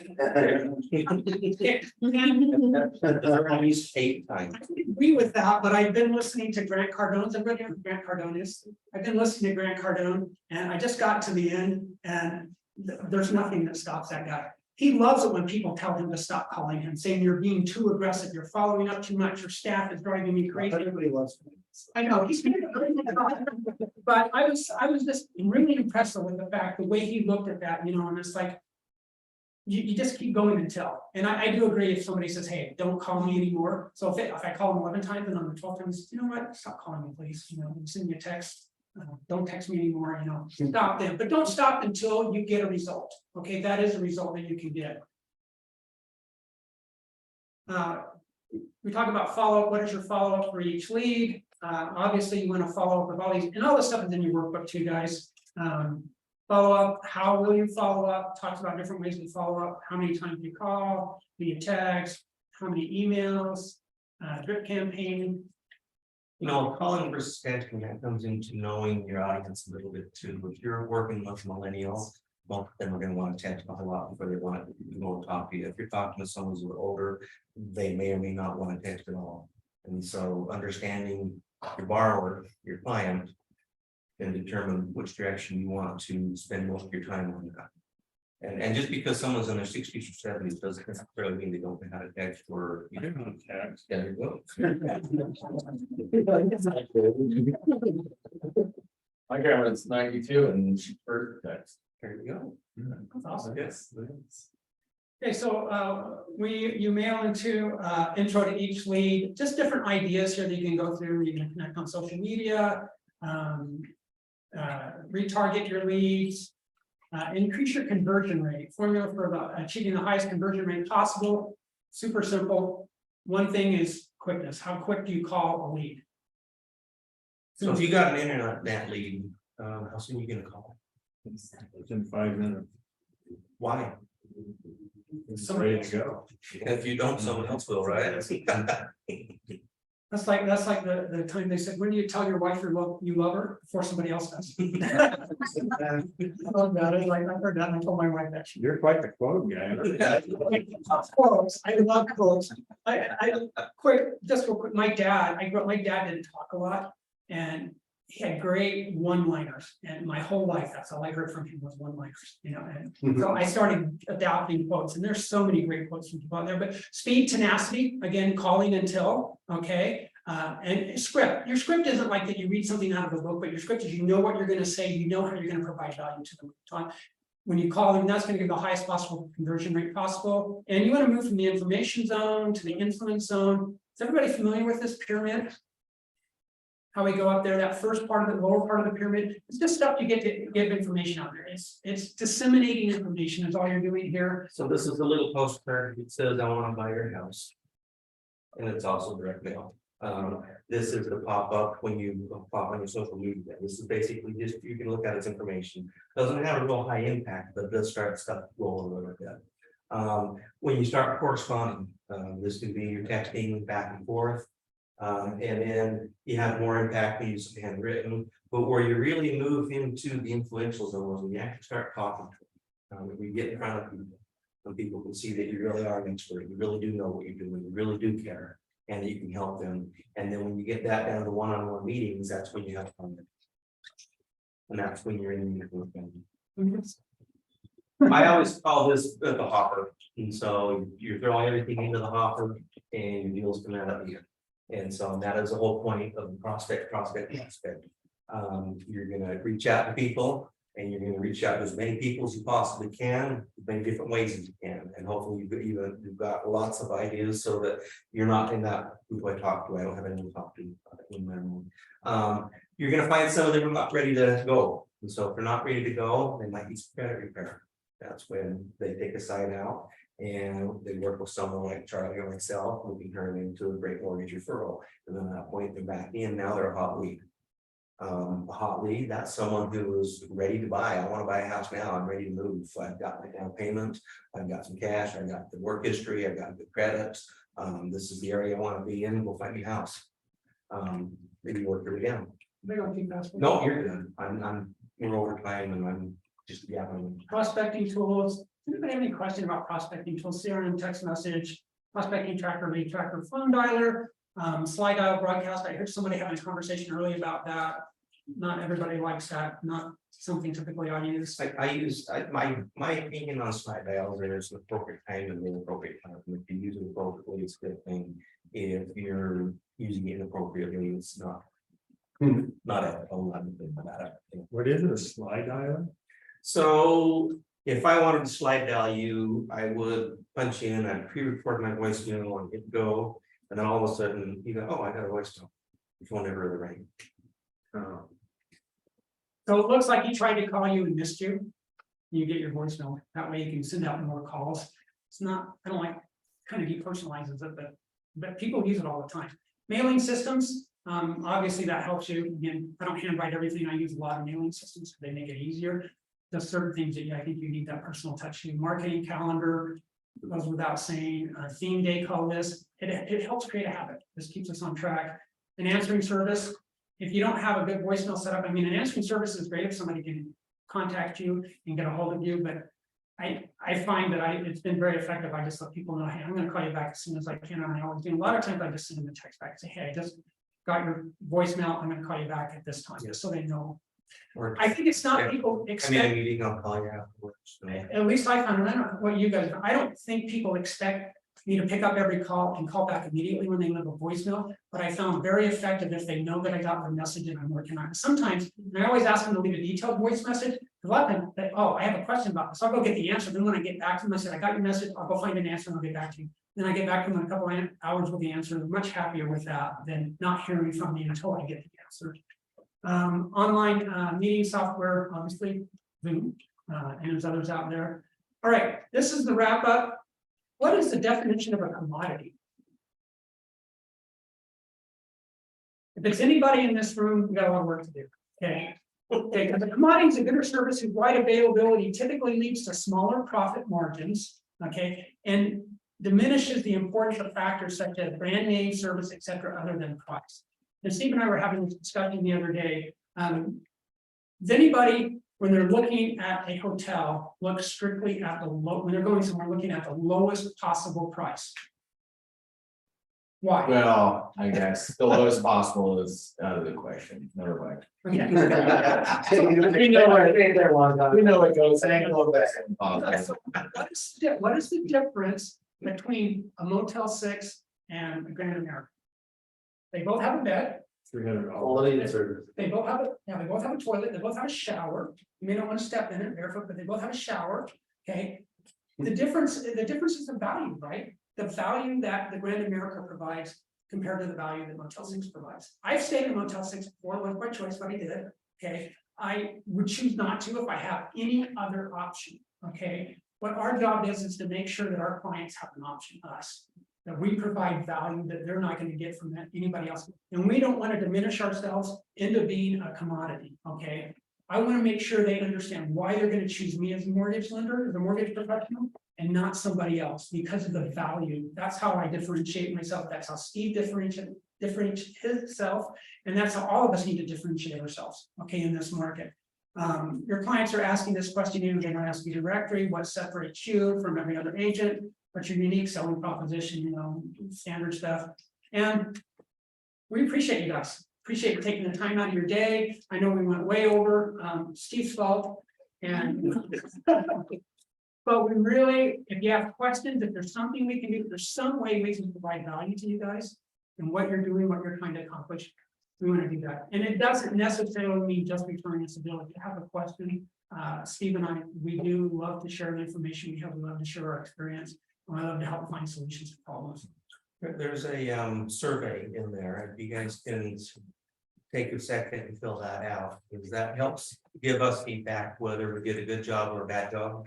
Always 8 times. I agree with that, but I've been listening to Grant Cardone's, everybody know who Grant Cardone is? I've been listening to Grant Cardone, and I just got to the end, and there's nothing that stops that guy. He loves it when people tell him to stop calling him, saying you're being too aggressive, you're following up too much, your staff is driving me crazy. Everybody loves me. I know, he's. But I was just really impressed with the fact, the way he looked at that, you know, and it's like. You just keep going until, and I do agree if somebody says, hey, don't call me anymore. So if I call him 11 times and on the 12th time, you know what, stop calling me, please, you know, send me a text. Don't text me anymore, you know, stop them, but don't stop until you get a result. Okay, that is a result that you can get. We talk about follow-up. What is your follow-up for each lead? Obviously, you want to follow up with all these, and all this stuff is in your workbook too, guys. Follow up, how will you follow up? Talks about different ways to follow up, how many times you call, via text, how many emails, drip campaign. You know, calling versus texting, that comes into knowing your audience a little bit too. If you're working with millennials, most of them are gonna want to text a whole lot before they want to talk to you. If you're talking to someone who's a little older, they may or may not want to text at all. And so understanding your borrower, your client, can determine which direction you want to spend most of your time on that. And just because someone's in their 60s or 70s doesn't necessarily mean they don't know how to text or. You don't know how to text. There you go. My grandma's 92 and she first text. There you go. That's awesome. Yes. Okay, so you mail into intro to each lead, just different ideas here that you can go through. You can connect on social media, retarget your leads, increase your conversion rate. Formula for achieving the highest conversion rate possible. Super simple. One thing is quickness. How quick do you call a lead? So if you got an internet lead, how soon are you gonna call? Within 5 minutes. Why? It's ready to go. If you don't, someone else will, right? That's like the time they said, when do you tell your wife you love her before somebody else does? I love that. I heard that and I told my wife that. You're quite the quote guy. Quotes. I love quotes. Just real quick, my dad didn't talk a lot and he had great one-liners, and my whole life, that's all I heard from him was one-liners, you know, and so I started adopting quotes, and there's so many great quotes from people out there, but speed, tenacity, again, calling until, okay, and script. Your script isn't like that you read something out of a book, but your script is you know what you're gonna say, you know how you're gonna provide value to them. When you call them, that's gonna give the highest possible conversion rate possible, and you wanna move from the information zone to the influence zone. Is everybody familiar with this pyramid? How we go up there, that first part of the lower part of the pyramid, it's just stuff you get to give information out there. It's disseminating information is all you're doing here. So this is a little postcard that says, I want to buy your house. And it's also direct mail. This is the pop-up when you pop on your social media. This is basically just, you can look at its information. Doesn't have a real high impact, but does start stuff rolling a little bit. When you start corresponding, this can be your texting back and forth. And then you have more impact when you use handwritten, but where you really move into the influential zone is when you actually start talking to them. We get in front of people, and people can see that you really are an expert, you really do know what you're doing, you really do care, and you can help them. And then when you get that down to one-on-one meetings, that's when you have fun. And that's when you're in with them. I always call this the hopper, and so you're throwing everything into the hopper, and your deals come out at the end. And so that is the whole point of the prospect. You're gonna reach out to people and you're gonna reach out to as many people as you possibly can, many different ways as you can. And hopefully you've got lots of ideas so that you're not in that, who do I talk to? I don't have anyone to talk to in my room. You're gonna find some of them are not ready to go. And so if they're not ready to go, they might need some credit repair. That's when they take a side out. And they work with someone like Charlie or myself, who can turn into a great mortgage referral. And then at that point, they're back in, now they're a hot lead. A hot lead, that's someone who is ready to buy. I want to buy a house now. I'm ready to move. I've got my down payment. I've got some cash. I've got the work history. I've got the credits. This is the area I want to be in. Go find me a house. Maybe work your way down. They don't keep asking. No, you're good. We're over time and I'm just, yeah. Prospecting tools. Does anybody have any question about prospecting tools? CRM, text message, prospecting tracker, lead tracker, phone dialer, slide dial broadcast. I heard somebody having a conversation earlier about that. Not everybody likes that, not something typically I use. My opinion on slide dials, there's an appropriate time and an inappropriate time. If you use it appropriately, it's a good thing. If you're using it inappropriately, it's not. Not at all. What is it, a slide dial? So if I wanted to slide dial you, I would punch in, I'd pre-record my voicemail and hit go. And then all of a sudden you go, oh, I got a voicemail. Your phone never really rang. So it looks like he tried to call you and missed you. You get your voicemail. That way you can send out more calls. It's not, I don't like, kind of depersonalizes it, but people use it all the time. Mailing systems, obviously that helps you. Again, I don't handwrite everything. I use a lot of mailing systems. They make it easier. There's certain things that I think you need that personal touch to. Marketing calendar goes without saying. Theme day call list. It helps create a habit. This keeps us on track. An answering service. If you don't have a good voicemail set up, I mean, an answering service is great if somebody can contact you and get a hold of you, but I find that it's been very effective. I just let people know, hey, I'm going to call you back as soon as I can. And I always do. A lot of times I just send them a text back and say, hey, I just got your voicemail. I'm going to call you back at this time, just so they know. Or I think it's not people I'm in a expect, meeting, I'll call you afterwards. at least I found, I don't know what you guys, I don't think people expect me to pick up every call and call back immediately when they leave a voicemail, but I found very effective if they know that I got the message and I'm working on it. Sometimes, and I always ask them to leave a detailed voice message. A lot of them, oh, I have a question about this. I'll go get the answer. Then when I get back to them, I said, I got your message. I'll go find an answer and I'll get back to you. Then I get back to them in a couple of hours with the answer. I'm much happier with that than not hearing from me until I get the answer. Online meeting software, obviously, Zoom, and there's others out there. All right, this is the wrap up. What is the definition of a commodity? If it's anybody in this room, we got a lot of work to do. Okay. Okay, because a commodity is a good or service whose wide availability typically leads to smaller profit margins, okay, and diminishes the importance of factors such as brand name, service, etc., other than price. And Steve and I were having this discussion the other day. Does anybody, when they're looking at a hotel, look strictly at the low, when they're going somewhere, looking at the lowest possible price? Why? Well, I guess the lowest possible is out of the question, never mind. Okay. We know it goes. What is the difference between a Motel 6 and a Grand American? They both have a bed. $300. They both have they both have a toilet. They both have a shower. You may not want to step in it barefoot, but they both have a shower. Okay. The difference is the value, right? The value that the Grand America provides compared to the value that Motel 6 provides. I've stayed in Motel 6 before, it wasn't by choice, but I did. Okay. I would choose not to if I have any other option. Okay. What our job is to make sure that our clients have an option, us, that we provide value that they're not going to get from anybody else. And we don't want to diminish ourselves into being a commodity. Okay. I want to make sure they understand why they're going to choose me as a mortgage lender, as a mortgage professional, and not somebody else because of the value. That's how I differentiate myself. That's how Steve differentiates himself. And that's how all of us need to differentiate ourselves, okay, in this market. Your clients are asking this question, they're going to ask you directly, what separates you from every other agent? What's your unique selling proposition, you know, standard stuff. And we appreciate you guys. Appreciate you taking the time out of your day. I know we went way over, Steve's fault. And but we really, if you have questions, if there's something we can do, if there's some way we can provide value to you guys and what you're doing, what you're trying to accomplish, we want to do that. And it doesn't necessarily mean just returning us a bill. If you have a question, Steve and I, we do love to share the information we have. We love to share our experience. I love to help find solutions to problems. There's a survey in there. If you guys can take a second and fill that out, because that helps give us feedback whether we did a good job or a bad job.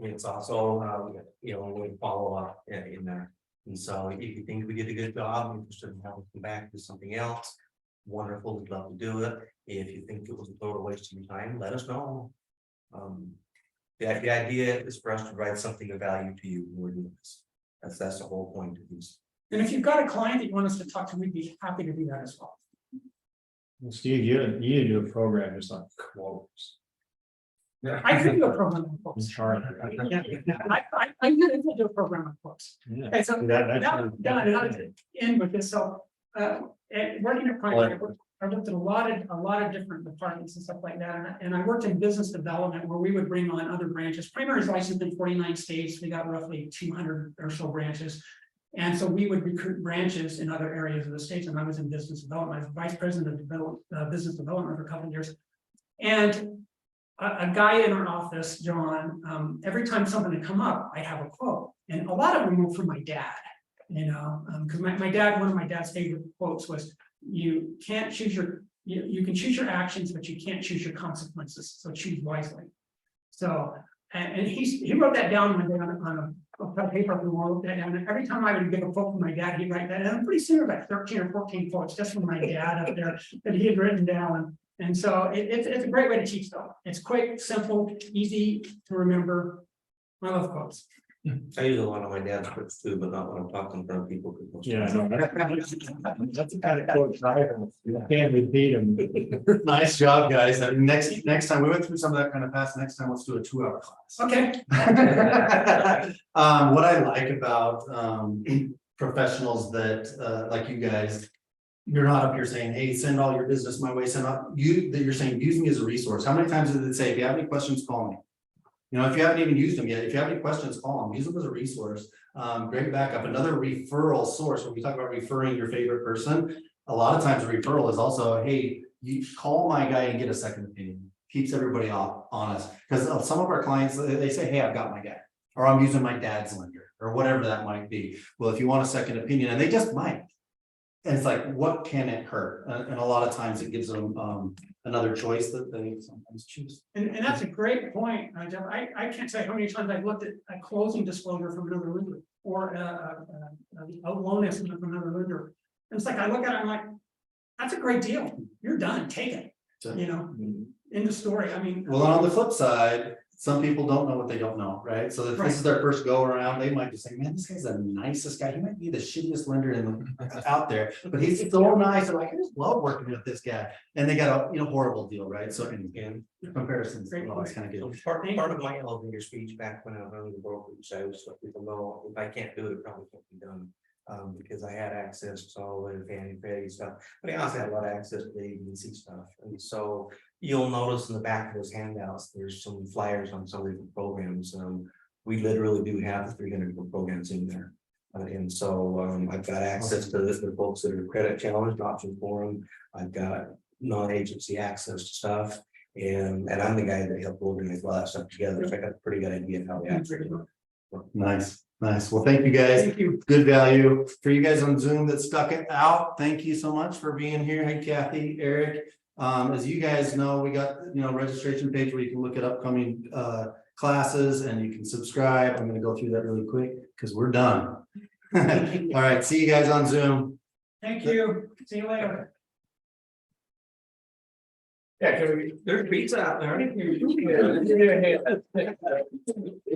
It's also you know, we follow up in there. And so if you think we did a good job, I'm interested in having come back to something else. wonderful, we'd love to do it. If you think it was a total waste of your time, let us know. The idea is for us to provide something of value to you when we're doing this. That's the whole point of these. And if you've got a client that you want us to talk to, we'd be happy to do that as well. Well, Steve, you do a program just on quotes. I could do a program on quotes. Charter. Yeah, I could do a program on quotes. Yeah. Okay, so That's now, done, and I'll end with this, so, working at Primary, I looked at a lot of different departments and stuff like that, and I worked in business development where we would bring on other branches. Primary is licensed in 49 states, we got roughly 200 or so branches. And so we would recruit branches in other areas of the states, and I was in business development, I was vice president of business development for a couple of years. And a guy in our office, John, every time something would come up, I'd have a quote, and a lot of them were from my dad, you know, because my dad, one of my dad's favorite quotes was, you can't choose you can choose your actions, but you can't choose your consequences, so choose wisely. So, and he wrote that down one day on a paper, we wrote that down, and every time I would give a quote from my dad, he'd write that, and I'm pretty sure about 13 or 14 quotes just from my dad up there that he had written down. And so it's a great way to teach though. It's quick, simple, easy to remember. I love quotes. I use a lot of my dad's quotes too, but not when I'm talking in front of people. Yeah, no, that's the kind of quotes I have. You can't repeat them. Nice job, guys. Next time, we went through some of that kind of fast. Next time, let's do a 2-hour class. Okay. What I like about professionals that like you guys, you're not up here saying, hey, send all your business my way, send out you, that you're saying, use me as a resource. How many times did it say, if you have any questions, call me? You know, if you haven't even used them yet, if you have any questions, call them, use them as a resource. Great backup, another referral source. When we talk about referring your favorite person, a lot of times a referral is also, hey, you call my guy and get a second opinion. Keeps everybody honest, because some of our clients, they say, hey, I've got my guy, or I'm using my dad's lender, or whatever that might be. Well, if you want a second opinion, and they just might. And it's like, what can it hurt? And a lot of times it gives them another choice that they sometimes choose. And that's a great point, Jeff. I can't tell you how many times I've looked at a closing disclosure from another lender or a loan estimate from another lender. And it's like, I look at it, I'm like, that's a great deal. You're done, take it, you know, end of story. I mean. Well, on the flip side, some people don't know what they don't know, right? So if this is their first go around, they might just say, man, this guy's the nicest guy. He might be the shittiest lender out there, but he's so nice. And I just love working with this guy. And they got a horrible deal, right? So in comparisons, it's kind of good. Part of my elevator speech back when I was running the brokerage, I was let people know if I can't do it, it probably can't be done. Because I had access to all the Fannie Freddie stuff, but I also had a lot of access to the agency stuff. And so you'll notice in the back of those handouts, there's some flyers on some of the programs. We literally do have the 300 programs in there. And so I've got access to this for folks that are credit challenged, option for them. I've got non-agency access to stuff. And I'm the guy that helped organize all that stuff together. So I got a pretty good idea of how we actually work. Nice. Well, thank you guys. Thank you. Good value for you guys on Zoom that stuck it out. Thank you so much for being here. Hey, Kathy, Eric. As you guys know, we got, registration page where you can look at upcoming classes and you can subscribe. I'm going to go through that really quick because we're done. All right. See you guys on Zoom. Thank you. See you later. Yeah, there's pizza out there.